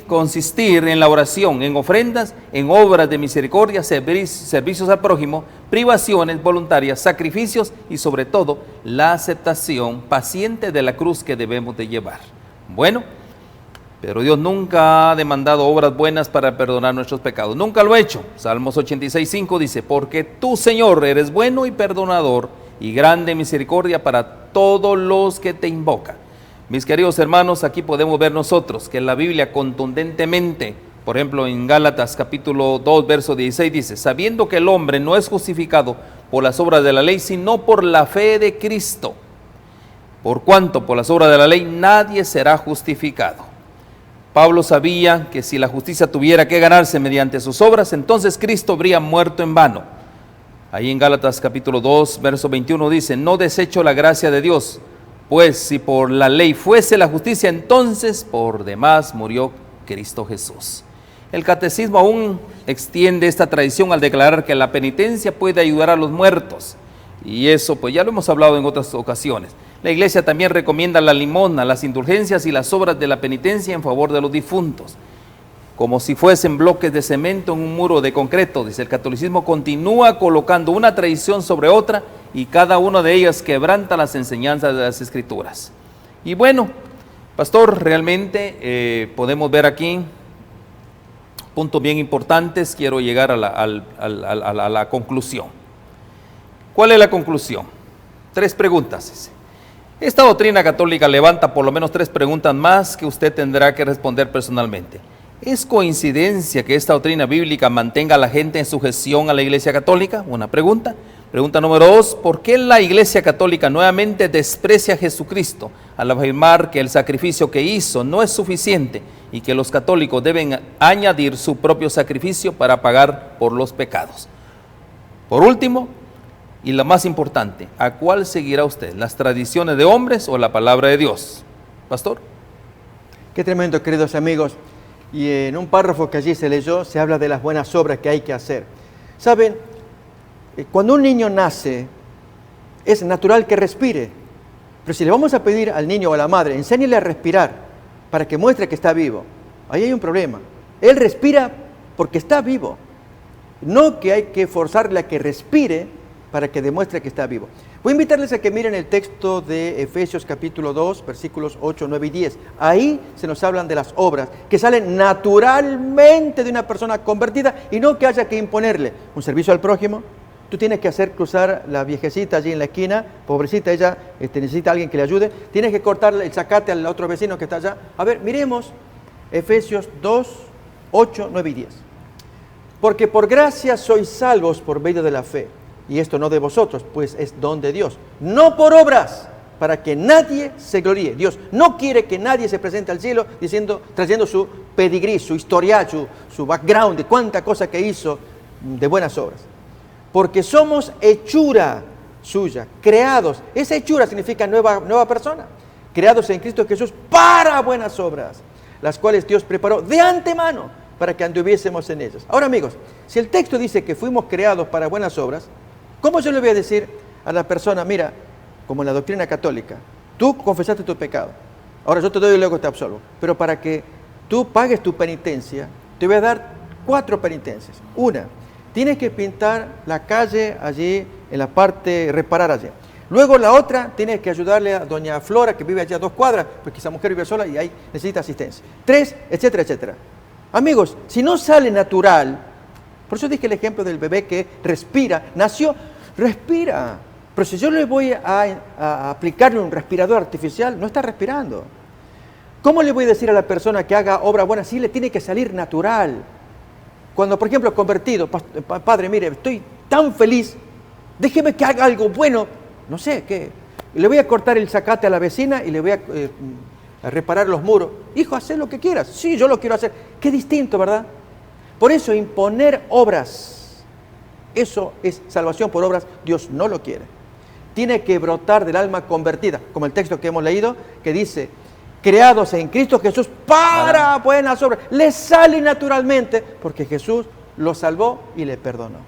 consistir en la oración, en ofrendas, en obras de misericordia, servicios al prójimo, privaciones voluntarias, sacrificios y sobre todo la aceptación paciente de la cruz que debemos de llevar. Bueno, Pero Dios nunca ha demandado obras buenas para perdonar nuestros pecados. Nunca lo ha hecho. Salmos 86:5 dice, porque tú, Señor, eres bueno y perdonador y grande misericordia para todos los que te invocan. Mis queridos hermanos, aquí podemos ver nosotros que la Biblia contundentemente, por ejemplo en Gálatas capítulo 2, verso 16 dice, sabiendo que el hombre no es justificado por las obras de la ley, sino por la fe de Cristo. Por cuanto por las obras de la ley nadie será justificado. Pablo sabía que si la justicia tuviera que ganarse mediante sus obras, entonces Cristo habría muerto en vano. Ahí en Gálatas capítulo 2, verso 21 dice, no desecho la gracia de Dios, pues si por la ley fuese la justicia, entonces por demás murió Cristo Jesús. El catecismo aún extiende esta tradición al declarar que la penitencia puede ayudar a los muertos. Y eso pues ya lo hemos hablado en otras ocasiones. La Iglesia también recomienda la limosna, las indulgencias y las obras de la penitencia en favor de los difuntos, como si fuesen bloques de cemento en un muro de concreto. Dice, el catolicismo continúa colocando una tradición sobre otra y cada una de ellas quebranta las enseñanzas de las Escrituras. Y bueno, pastor, realmente podemos ver aquí puntos bien importantes. Quiero llegar a la conclusión. ¿Cuál es la conclusión? 3 preguntas. Esta doctrina católica levanta por lo menos 3 preguntas más que usted tendrá que responder personalmente. ¿Es coincidencia que esta doctrina bíblica mantenga a la gente en sujeción a la Iglesia Católica? Una pregunta. Pregunta número 2, ¿por qué la Iglesia Católica nuevamente desprecia a Jesucristo al afirmar que el sacrificio que hizo no es suficiente y que los católicos deben añadir su propio sacrificio para pagar por los pecados? Por último, y la más importante, ¿a cuál seguirá usted? ¿Las tradiciones de hombres o la palabra de Dios? Pastor. Qué tremendo, queridos amigos. Y en un párrafo que allí se leyó, se habla de las buenas obras que hay que hacer. ¿Saben? Cuando un niño nace, es natural que respire. Pero si le vamos a pedir al niño o a la madre, enséñele a respirar para que muestre que está vivo, ahí hay un problema. Él respira porque está vivo. No que hay que forzarle a que respire para que demuestre que está vivo. Voy a invitarles a que miren el texto de Efesios capítulo 2, versículos 8, 9 y 10. Ahí se nos hablan de las obras que salen naturalmente de una persona convertida y no que haya que imponerle un servicio al prójimo. Tú tienes que hacer cruzar la viejecita allí en la esquina, pobrecita, ella necesita a alguien que le ayude. Tienes que cortarle el zacate al otro vecino que está allá. A ver, miremos Efesios 2, 8, 9 y 10. Porque por gracia sois salvos por medio de la fe. Y esto no de vosotros, pues es don de Dios, no por obras, para que nadie se gloríe. Dios no quiere que nadie se presente al cielo trayendo su pedigrí, su historial, su background de cuánta cosa que hizo de buenas obras. Porque somos hechura suya, creados. Esa hechura significa nueva persona. Creados en Cristo Jesús para buenas obras, las cuales Dios preparó de antemano para que anduviésemos en ellas. Ahora, amigos, si el texto dice que fuimos creados para buenas obras, ¿cómo yo le voy a decir a la persona, mira, como en la doctrina católica, tú confesaste tu pecado, ahora yo te doy y luego te absolvo, pero para que tú pagues tu penitencia, te voy a dar 4 penitencias. Una, tienes que pintar la calle allí, en la parte, reparar allí. Luego la otra, tienes que ayudarle a doña Flora, que vive allá a 2 cuadras, porque esa mujer vive sola y ahí necesita asistencia. 3, etcétera, etcétera. Amigos, si no sale natural, por eso dije el ejemplo del bebé que respira, nació, respira. Pero si yo le voy a aplicarle un respirador artificial, no está respirando. ¿Cómo le voy a decir a la persona que haga obra buena? Sí, le tiene que salir natural. Cuando, por ejemplo, convertido, padre, mire, estoy tan feliz, déjeme que haga algo bueno, no sé qué. Le voy a cortar el zacate a la vecina y le voy a reparar los muros. Hijo, haz lo que quieras. Sí, yo lo quiero hacer. Qué distinto, ¿verdad? Por eso imponer obras, eso es salvación por obras, Dios no lo quiere. Tiene que brotar del alma convertida, como el texto que hemos leído, que dice, creados en Cristo Jesús para buenas obras. Le sale naturalmente, porque Jesús lo salvó y le perdonó.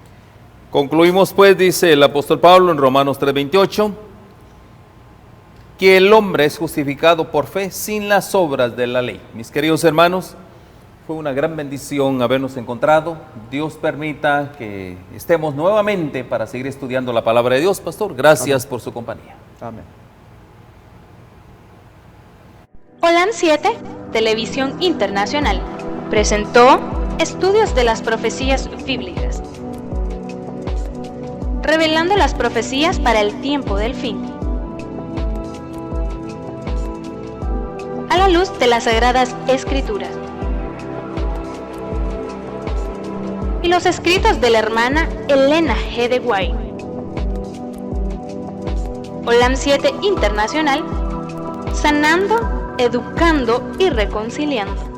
Concluimos pues, dice el apóstol Pablo en Romanos 3:28, que el hombre es justificado por fe sin las obras de la ley. Mis queridos hermanos, fue una gran bendición habernos encontrado. Dios permita que estemos nuevamente para seguir estudiando la palabra de Dios, pastor. Gracias por su compañía. Amén. Holam 7, Televisión Internacional, presentó Estudios de las Profecías Bíblicas, revelando las profecías para el tiempo del fin, a la luz de las Sagradas Escrituras y los escritos de la hermana Elena G. de White. Holam 7 Internacional, sanando, educando y reconciliando.